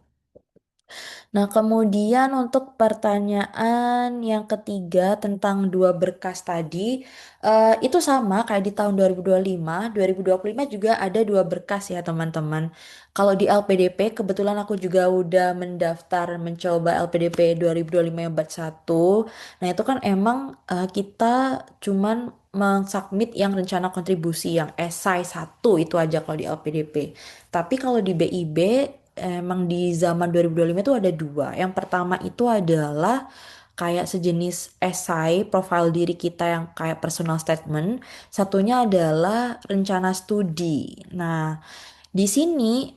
Nah, kemudian untuk pertanyaan yang ketiga tentang dua berkas tadi, itu sama kayak di tahun 2025. 2025 juga ada dua berkas ya teman-teman. Kalau di LPDP, kebetulan aku juga udah mendaftar mencoba LPDP 2025 yang batch 1. Nah, itu kan emang kita cuman mengsubmit yang rencana kontribusi yang esai 1 itu aja kalau di LPDP. Tapi kalau di BIB emang di zaman 2025 itu ada dua. Yang pertama itu adalah kayak sejenis esai profil diri kita yang kayak personal statement. Satunya adalah rencana studi. Nah, di sini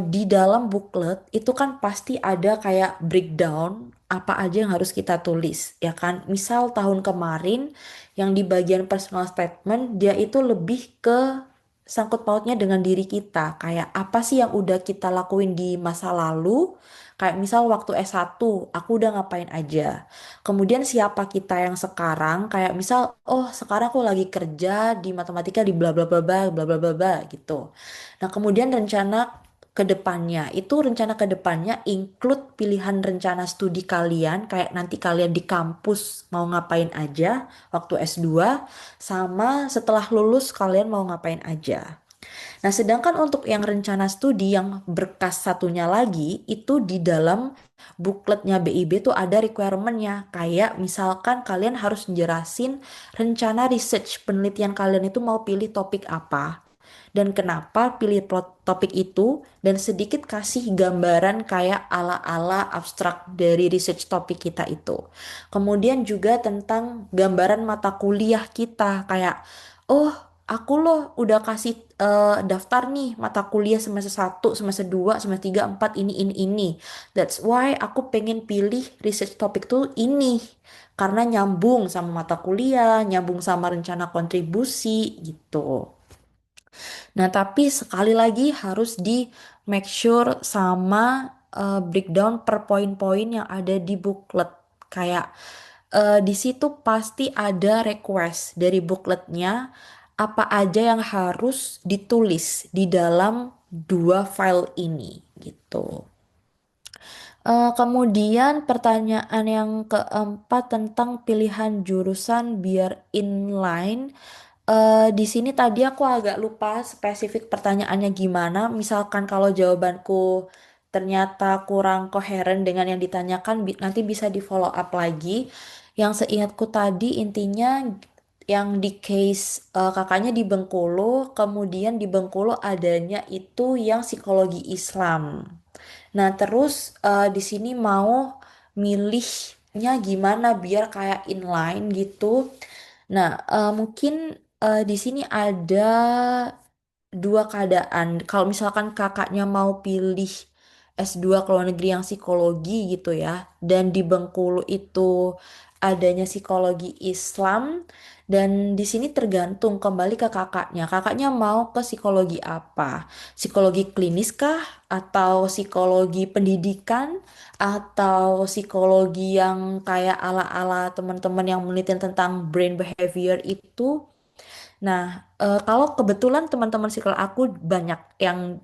di dalam booklet itu kan pasti ada kayak breakdown apa aja yang harus kita tulis, ya kan? Misal tahun kemarin yang di bagian personal statement dia itu lebih ke sangkut pautnya dengan diri kita. Kayak apa sih yang udah kita lakuin di masa lalu? Kayak misal waktu S1, aku udah ngapain aja. Kemudian siapa kita yang sekarang? Kayak misal, oh sekarang aku lagi kerja di matematika di bla bla bla bla bla bla bla bla gitu. Nah, kemudian rencana ke depannya, itu rencana ke depannya include pilihan rencana studi kalian, kayak nanti kalian di kampus mau ngapain aja waktu S2, sama setelah lulus kalian mau ngapain aja. Nah, sedangkan untuk yang rencana studi yang berkas satunya lagi, itu di dalam bukletnya BIB tuh ada requirementnya. Kayak misalkan kalian harus jelasin rencana research penelitian kalian itu mau pilih topik apa dan kenapa pilih topik itu, dan sedikit kasih gambaran kayak ala-ala abstrak dari research topik kita itu. Kemudian juga tentang gambaran mata kuliah kita kayak oh aku loh udah kasih daftar nih mata kuliah semester 1, semester 2, semester 3, 4 ini. That's why aku pengen pilih research topik tuh ini karena nyambung sama mata kuliah, nyambung sama rencana kontribusi gitu. Nah, tapi sekali lagi harus di make sure sama breakdown per poin-poin yang ada di booklet. Kayak di situ pasti ada request dari bookletnya apa aja yang harus ditulis di dalam dua file ini gitu. Kemudian pertanyaan yang keempat tentang pilihan jurusan biar inline. Di sini tadi aku agak lupa spesifik pertanyaannya gimana. Misalkan kalau jawabanku ternyata kurang koheren dengan yang ditanyakan, nanti bisa di follow up lagi. Yang seingatku tadi intinya yang di case kakaknya di Bengkulu, kemudian di Bengkulu adanya itu yang psikologi Islam. Nah, terus di sini mau milihnya gimana biar kayak inline gitu. Nah, mungkin di sini ada dua keadaan. Kalau misalkan kakaknya mau pilih S2 ke luar negeri yang psikologi gitu ya, dan di Bengkulu itu adanya psikologi Islam, dan di sini tergantung kembali ke kakaknya. Kakaknya mau ke psikologi apa? Psikologi klinis kah? Atau psikologi pendidikan? Atau psikologi yang kayak ala-ala teman-teman yang meneliti tentang brain behavior itu? Nah, kalau kebetulan teman-teman psikolog aku banyak yang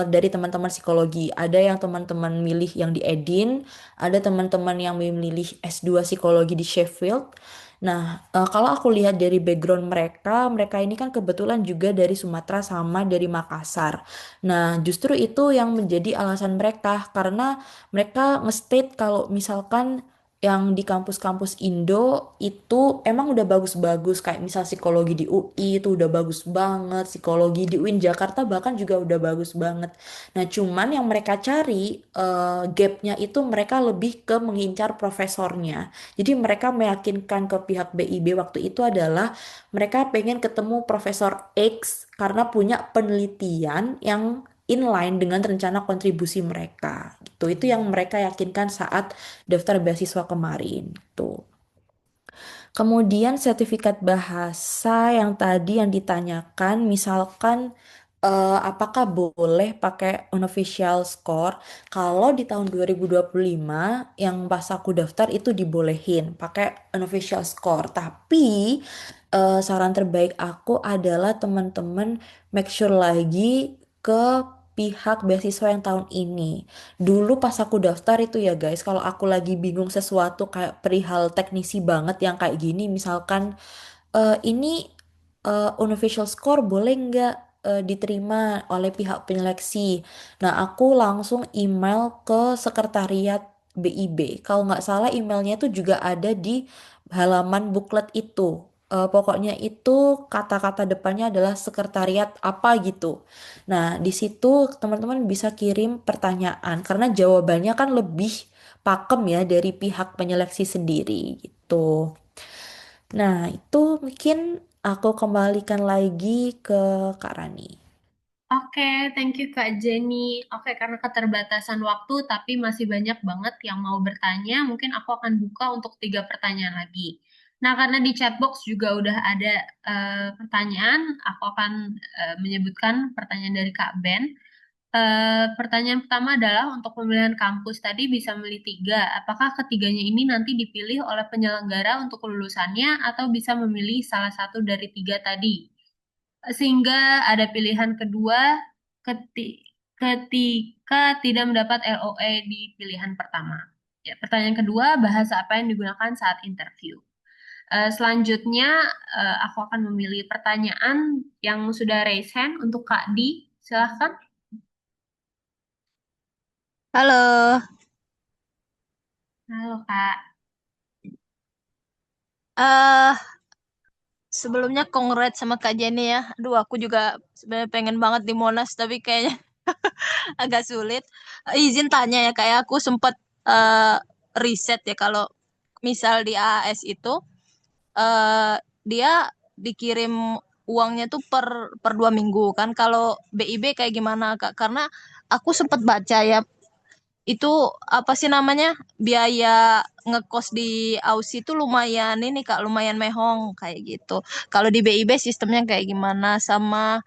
dari teman-teman psikologi. Ada yang teman-teman milih yang di Edin, ada teman-teman yang memilih S2 psikologi di Sheffield. Nah, kalau aku lihat dari background mereka, mereka ini kan kebetulan juga dari Sumatera sama dari Makassar. Nah, justru itu yang menjadi alasan mereka karena mereka nge-state kalau misalkan yang di kampus-kampus Indo itu emang udah bagus-bagus kayak misal psikologi di UI itu udah bagus banget, psikologi di UIN Jakarta bahkan juga udah bagus banget. Nah, cuman yang mereka cari gapnya itu mereka lebih ke mengincar profesornya. Jadi mereka meyakinkan ke pihak BIB waktu itu adalah mereka pengen ketemu Profesor X karena punya penelitian yang inline dengan rencana kontribusi mereka. Gitu. Itu yang mereka yakinkan saat daftar beasiswa kemarin. Tuh. Kemudian sertifikat bahasa yang tadi yang ditanyakan, misalkan apakah boleh pakai unofficial score? Kalau di tahun 2025 yang pas aku daftar itu dibolehin pakai unofficial score. Tapi saran terbaik aku adalah teman-teman make sure lagi ke pihak beasiswa yang tahun ini. Dulu pas aku daftar itu ya guys, kalau aku lagi bingung sesuatu kayak perihal teknisi banget yang kayak gini, misalkan ini unofficial score boleh nggak diterima oleh pihak penyeleksi. Nah, aku langsung email ke sekretariat BIB. Kalau nggak salah emailnya itu juga ada di halaman booklet itu. Pokoknya itu kata-kata depannya adalah sekretariat apa gitu. Nah, di situ teman-teman bisa kirim pertanyaan karena jawabannya kan lebih pakem ya dari pihak penyeleksi sendiri gitu. Nah, itu mungkin aku kembalikan lagi ke Kak Rani. Oke, thank you Kak Jenny. Oke, karena keterbatasan waktu, tapi masih banyak banget yang mau bertanya, mungkin aku akan buka untuk 3 pertanyaan lagi. Nah, karena di chatbox juga udah ada pertanyaan, aku akan menyebutkan pertanyaan dari Kak Ben. Pertanyaan pertama adalah untuk pemilihan kampus tadi bisa memilih 3. Apakah ketiganya ini nanti dipilih oleh penyelenggara untuk kelulusannya atau bisa memilih salah satu dari 3 tadi? Sehingga ada pilihan kedua ketika tidak mendapat LOE di pilihan pertama. Ya, pertanyaan kedua, bahasa apa yang digunakan saat interview? Selanjutnya, aku akan memilih pertanyaan yang sudah raise hand untuk Kak Di. Silahkan. Halo, Halo, Kak. eh sebelumnya congrats sama Kak Jenny ya. Aduh, aku juga sebenarnya pengen banget di Monas, tapi kayaknya agak sulit. Izin tanya ya, kayak aku sempat eh riset ya kalau misal di AAS itu eh dia dikirim uangnya tuh per 2 minggu kan. Kalau BIB kayak gimana Kak? Karena aku sempat baca ya itu apa sih namanya biaya ngekos di Aussie itu lumayan ini Kak lumayan mehong kayak gitu. Kalau di BIB sistemnya kayak gimana sama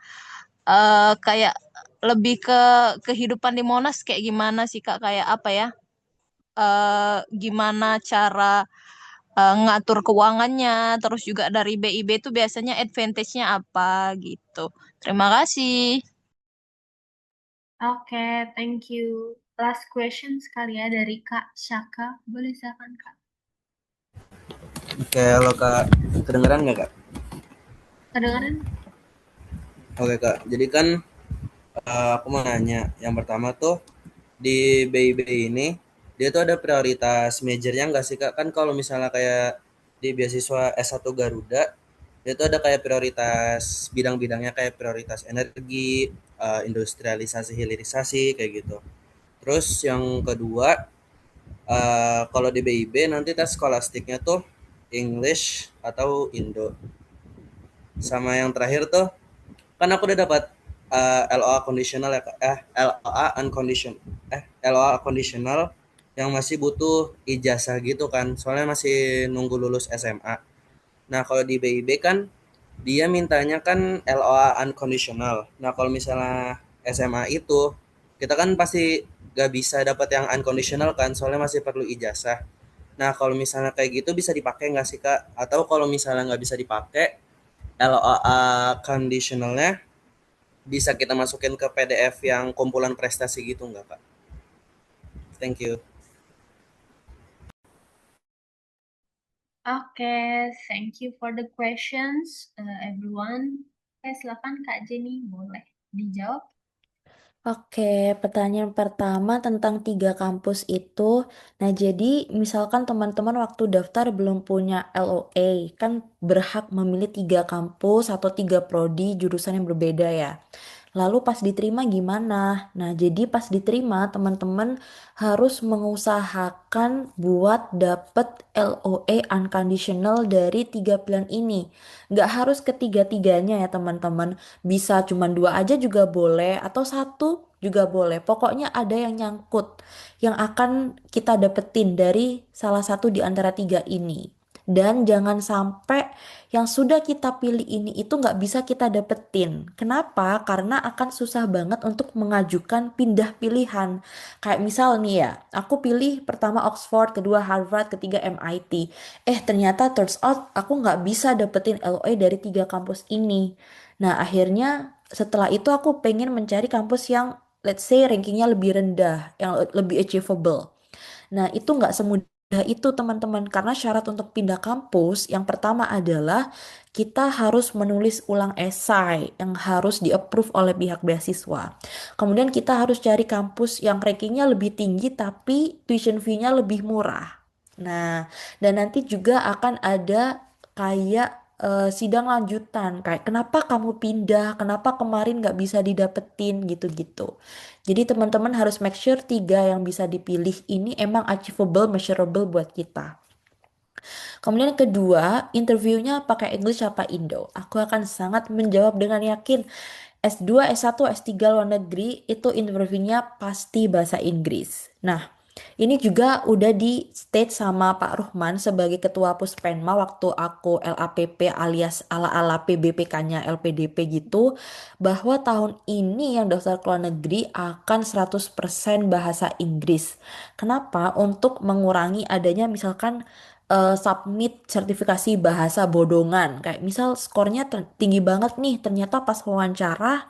kayak lebih ke kehidupan di Monas kayak gimana sih Kak kayak apa ya gimana cara ngatur keuangannya terus juga dari BIB itu biasanya advantage-nya apa gitu. Terima kasih. Oke, thank you. Last question sekali ya dari Kak Syaka. Boleh silakan, Kak. Oke, halo Kak. Kedengeran nggak Kak? Kedengaran? Oke Kak, jadi kan aku mau nanya. Yang pertama tuh di BIB ini, dia tuh ada prioritas majornya nggak sih Kak? Kan kalau misalnya kayak di beasiswa S1 Garuda, dia tuh ada kayak prioritas bidang-bidangnya kayak prioritas energi, industrialisasi, hilirisasi, kayak gitu. Terus yang kedua, kalau di BIB nanti tes skolastiknya tuh English atau Indo. Sama yang terakhir tuh kan aku udah dapat LOA conditional ya Kak. LOA unconditional. LOA conditional yang masih butuh ijazah gitu kan. Soalnya masih nunggu lulus SMA. Nah, kalau di BIB kan dia mintanya kan LOA unconditional. Nah, kalau misalnya SMA itu kita kan pasti gak bisa dapat yang unconditional kan, soalnya masih perlu ijazah. Nah, kalau misalnya kayak gitu bisa dipakai nggak sih Kak? Atau kalau misalnya nggak bisa dipakai, LOA conditionalnya bisa kita masukin ke PDF yang kumpulan prestasi gitu nggak Kak? Thank you. Okay, thank you for the questions, everyone. Silakan Kak Jenny, boleh dijawab. Oke, pertanyaan pertama tentang 3 kampus itu. Nah, jadi misalkan teman-teman waktu daftar belum punya LOA, kan berhak memilih 3 kampus atau 3 prodi jurusan yang berbeda ya. Lalu pas diterima gimana? Nah, jadi pas diterima teman-teman harus mengusahakan buat dapet LOA unconditional dari 3 pilihan ini. Nggak harus ketiga-tiganya ya teman-teman. Bisa cuma 2 aja juga boleh atau 1 juga boleh. Pokoknya ada yang nyangkut yang akan kita dapetin dari salah satu di antara 3 ini. Dan jangan sampai yang sudah kita pilih ini itu nggak bisa kita dapetin. Kenapa? Karena akan susah banget untuk mengajukan pindah pilihan. Kayak misal nih ya, aku pilih pertama Oxford, kedua Harvard, ketiga MIT. Ternyata turns out aku nggak bisa dapetin LOA dari 3 kampus ini. Nah, akhirnya setelah itu aku pengen mencari kampus yang let's say rankingnya lebih rendah, yang lebih achievable. Nah, itu nggak semudah itu teman-teman, karena syarat untuk pindah kampus yang pertama adalah kita harus menulis ulang esai yang harus di-approve oleh pihak beasiswa. Kemudian kita harus cari kampus yang rankingnya lebih tinggi tapi tuition fee-nya lebih murah. Nah, dan nanti juga akan ada kayak sidang lanjutan, kayak kenapa kamu pindah, kenapa kemarin nggak bisa didapetin gitu-gitu. Jadi teman-teman harus make sure 3 yang bisa dipilih ini emang achievable, measurable buat kita. Kemudian yang kedua, interviewnya pakai English apa Indo? Aku akan sangat menjawab dengan yakin. S2, S1, S3 luar negeri itu interviewnya pasti bahasa Inggris. Nah, ini juga udah di state sama Pak Ruhman sebagai ketua Puspenma waktu aku LAPP alias ala-ala PBPK-nya LPDP gitu, bahwa tahun ini yang daftar ke luar negeri akan 100% bahasa Inggris. Kenapa? Untuk mengurangi adanya misalkan submit sertifikasi bahasa bodongan. Kayak misal skornya tinggi banget nih, ternyata pas wawancara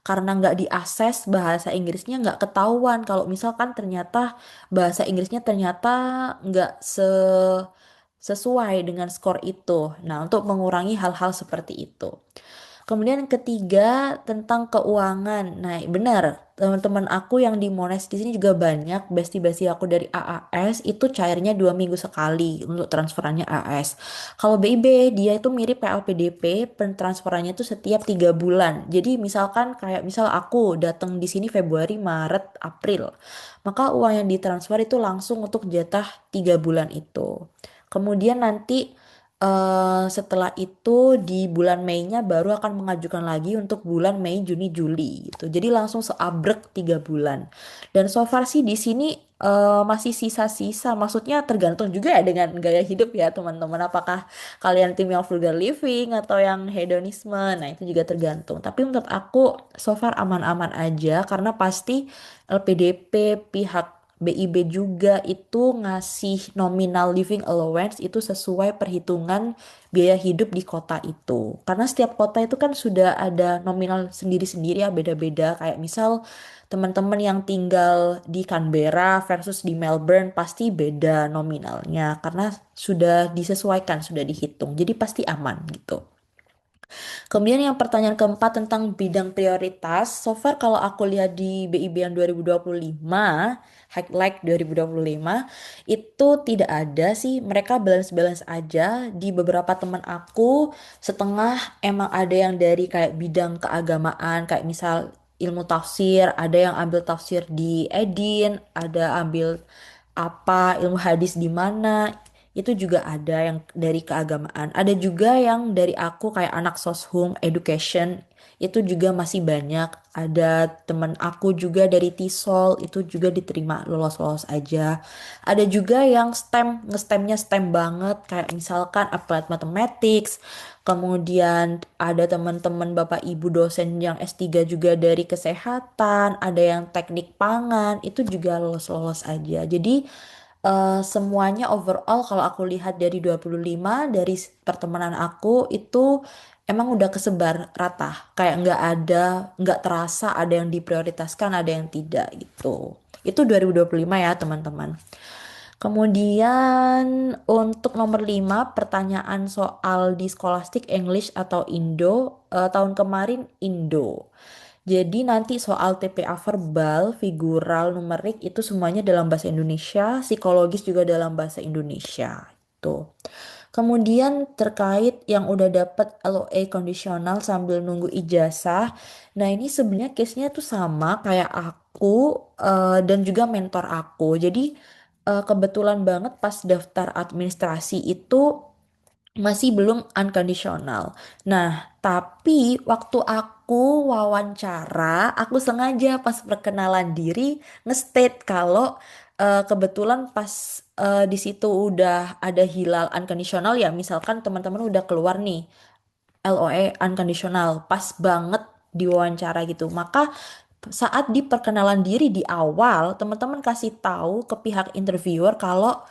karena nggak diakses bahasa Inggrisnya nggak ketahuan kalau misalkan ternyata bahasa Inggrisnya ternyata nggak sesuai dengan skor itu. Nah, untuk mengurangi hal-hal seperti itu. Kemudian yang ketiga tentang keuangan. Nah, benar, teman-teman aku yang di Monash di sini juga banyak bestie-bestie aku dari AAS itu cairnya 2 minggu sekali untuk transferannya AAS. Kalau BIB dia itu mirip kayak LPDP, pentransferannya itu setiap 3 bulan. Jadi misalkan kayak misal aku datang di sini Februari, Maret, April, maka uang yang ditransfer itu langsung untuk jatah 3 bulan itu. Kemudian nanti setelah itu di bulan Mei-nya baru akan mengajukan lagi untuk bulan Mei, Juni, Juli gitu. Jadi langsung seabrek 3 bulan. Dan so far sih di sini masih sisa-sisa. Maksudnya tergantung juga ya dengan gaya hidup ya teman-teman. Apakah kalian tim yang frugal living atau yang hedonisme? Nah itu juga tergantung. Tapi menurut aku so far aman-aman aja karena pasti LPDP pihak BIB juga itu ngasih nominal living allowance itu sesuai perhitungan biaya hidup di kota itu. Karena setiap kota itu kan sudah ada nominal sendiri-sendiri ya beda-beda. Kayak misal teman-teman yang tinggal di Canberra versus di Melbourne pasti beda nominalnya karena sudah disesuaikan, sudah dihitung. Jadi pasti aman gitu. Kemudian yang pertanyaan keempat tentang bidang prioritas, so far kalau aku lihat di BIB yang 2025, Highlight 2025, itu tidak ada sih, mereka balance-balance aja. Di beberapa teman aku, setengah emang ada yang dari kayak bidang keagamaan, kayak misal ilmu tafsir, ada yang ambil tafsir di Edin, ada ambil apa ilmu hadis di mana itu juga ada yang dari keagamaan. Ada juga yang dari aku kayak anak soshum, education, itu juga masih banyak. Ada temen aku juga dari TESOL, itu juga diterima lolos-lolos aja. Ada juga yang STEM, nge-STEM-nya STEM banget, kayak misalkan applied mathematics. Kemudian ada teman-teman bapak ibu dosen yang S3 juga dari kesehatan, ada yang teknik pangan, itu juga lolos-lolos aja. Jadi semuanya overall kalau aku lihat dari 25 dari pertemanan aku itu emang udah kesebar rata. Kayak nggak terasa ada yang diprioritaskan, ada yang tidak gitu. Itu 2025 ya teman-teman. Kemudian untuk nomor 5 pertanyaan soal di Scholastic English atau Indo, tahun kemarin Indo. Jadi nanti soal TPA verbal, figural, numerik itu semuanya dalam bahasa Indonesia, psikologis juga dalam bahasa Indonesia. Tuh. Kemudian terkait yang udah dapet LOA kondisional sambil nunggu ijazah. Nah, ini sebenarnya case-nya tuh sama kayak aku dan juga mentor aku. Jadi kebetulan banget pas daftar administrasi itu masih belum unconditional. Nah, tapi waktu aku wawancara, aku sengaja pas perkenalan diri nge-state kalau kebetulan pas di situ udah ada hilal unconditional ya, misalkan teman-teman udah keluar nih LOE unconditional, pas banget diwawancara gitu. Maka saat di perkenalan diri di awal, teman-teman kasih tahu ke pihak interviewer kalau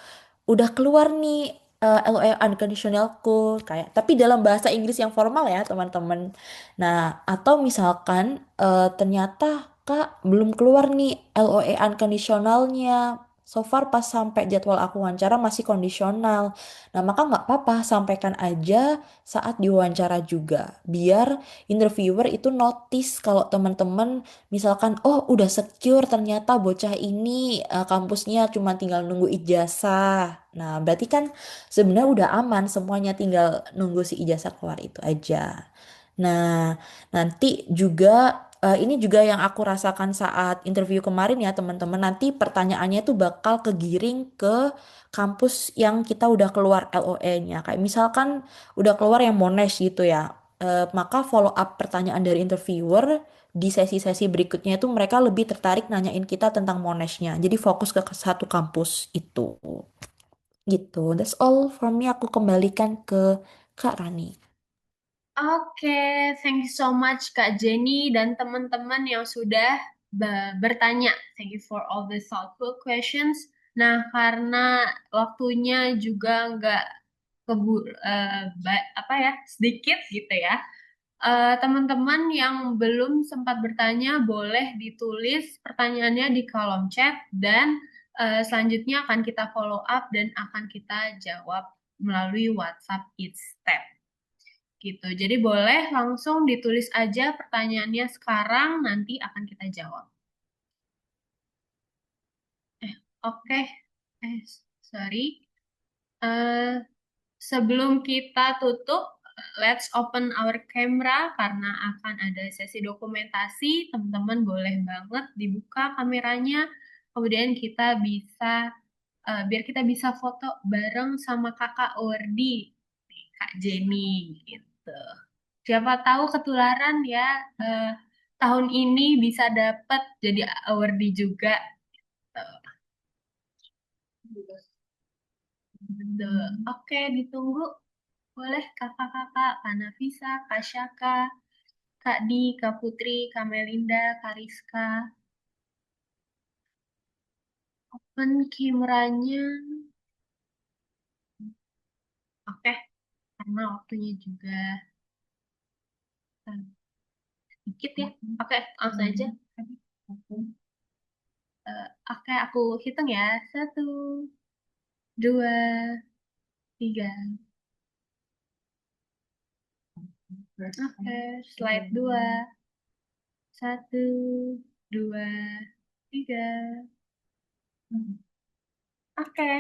udah keluar nih LOE unconditionalku kayak tapi dalam bahasa Inggris yang formal ya teman-teman. Nah, atau misalkan ternyata Kak belum keluar nih LOE unconditionalnya. So far pas sampai jadwal aku wawancara masih kondisional. Nah, maka nggak apa-apa sampaikan aja saat diwawancara juga. Biar interviewer itu notice kalau teman-teman misalkan, oh udah secure ternyata bocah ini kampusnya cuma tinggal nunggu ijazah. Nah, berarti kan sebenarnya udah aman semuanya tinggal nunggu si ijazah keluar itu aja. Nah, nanti juga ini juga yang aku rasakan saat interview kemarin ya teman-teman. Nanti pertanyaannya tuh bakal kegiring ke kampus yang kita udah keluar LOE-nya. Kayak misalkan udah keluar yang Monash gitu ya. Maka follow up pertanyaan dari interviewer di sesi-sesi berikutnya itu mereka lebih tertarik nanyain kita tentang Monashnya. Jadi fokus ke satu kampus itu. Gitu. That's all from me. Aku kembalikan ke Kak Rani. Oke, thank you so much Kak Jenny dan teman-teman yang sudah bertanya. Thank you for all the thoughtful questions. Nah, karena waktunya juga nggak apa ya, sedikit gitu ya. Teman-teman yang belum sempat bertanya boleh ditulis pertanyaannya di kolom chat dan selanjutnya akan kita follow up dan akan kita jawab melalui WhatsApp each step gitu. Jadi boleh langsung ditulis aja pertanyaannya sekarang, nanti akan kita jawab. Oke. Sorry. Sebelum kita tutup, let's open our camera karena akan ada sesi dokumentasi. Teman-teman boleh banget dibuka kameranya. Kemudian kita bisa, biar kita bisa foto bareng sama Kakak Ordi, Kak Jenny gitu. Siapa tahu ketularan ya, tahun ini bisa dapat jadi awardee juga. Oke, ditunggu. Boleh kakak-kakak, Kak Nafisa, Kak Syaka, Kak Di, Kak Putri, Kak Melinda, Kak Rizka. Open kameranya. Oke, karena waktunya juga sedikit ya. Oke, langsung aja. Oke, aku hitung ya. 1, 2, 3. Oke, slide 2. 1, 2, 3. Oke.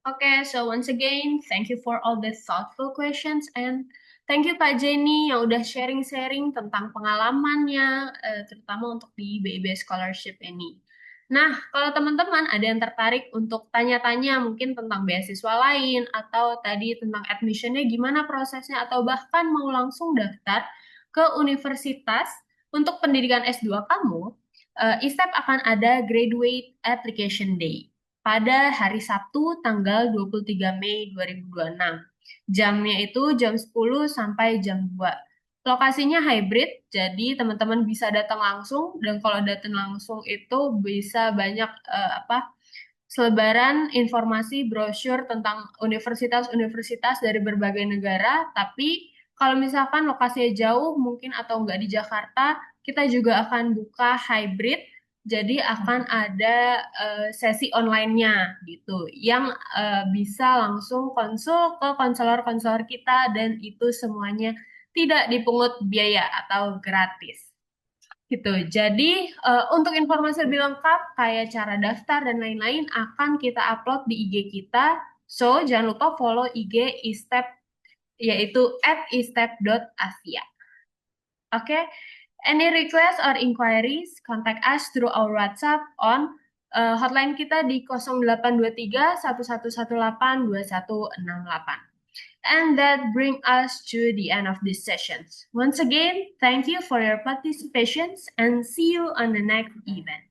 Okay, so once again, thank you for all the thoughtful questions and thank you Kak Jenny yang udah sharing-sharing tentang pengalamannya, terutama untuk di BIB Scholarship ini. Nah, kalau teman-teman ada yang tertarik untuk tanya-tanya mungkin tentang beasiswa lain atau tadi tentang admissionnya gimana prosesnya atau bahkan mau langsung daftar ke universitas untuk pendidikan S2 kamu, ISTEP akan ada Graduate Application Day pada hari Sabtu tanggal 23 Mei 2026. Jamnya itu jam 10 sampai jam 2. Lokasinya hybrid, jadi teman-teman bisa datang langsung dan kalau datang langsung itu bisa banyak selebaran informasi brosur tentang universitas-universitas dari berbagai negara, tapi Kalau misalkan lokasinya jauh mungkin atau nggak di Jakarta, kita juga akan buka hybrid. Jadi akan ada sesi online-nya gitu, yang bisa langsung konsul ke konselor-konselor kita dan itu semuanya tidak dipungut biaya atau gratis. Gitu. Jadi untuk informasi lebih lengkap kayak cara daftar dan lain-lain akan kita upload di IG kita. So jangan lupa follow IG Istep yaitu @istep.asia. Oke. Any request or inquiries, contact us through our WhatsApp on hotline kita di 0823 1118 2168. And that brings us to the end of this session. Once again, thank you for your participation and see you on the next event.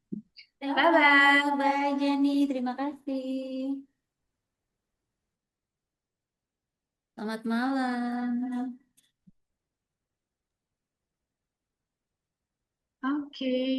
Bye-bye. Bye Jenny, terima kasih. Selamat malam. Okay.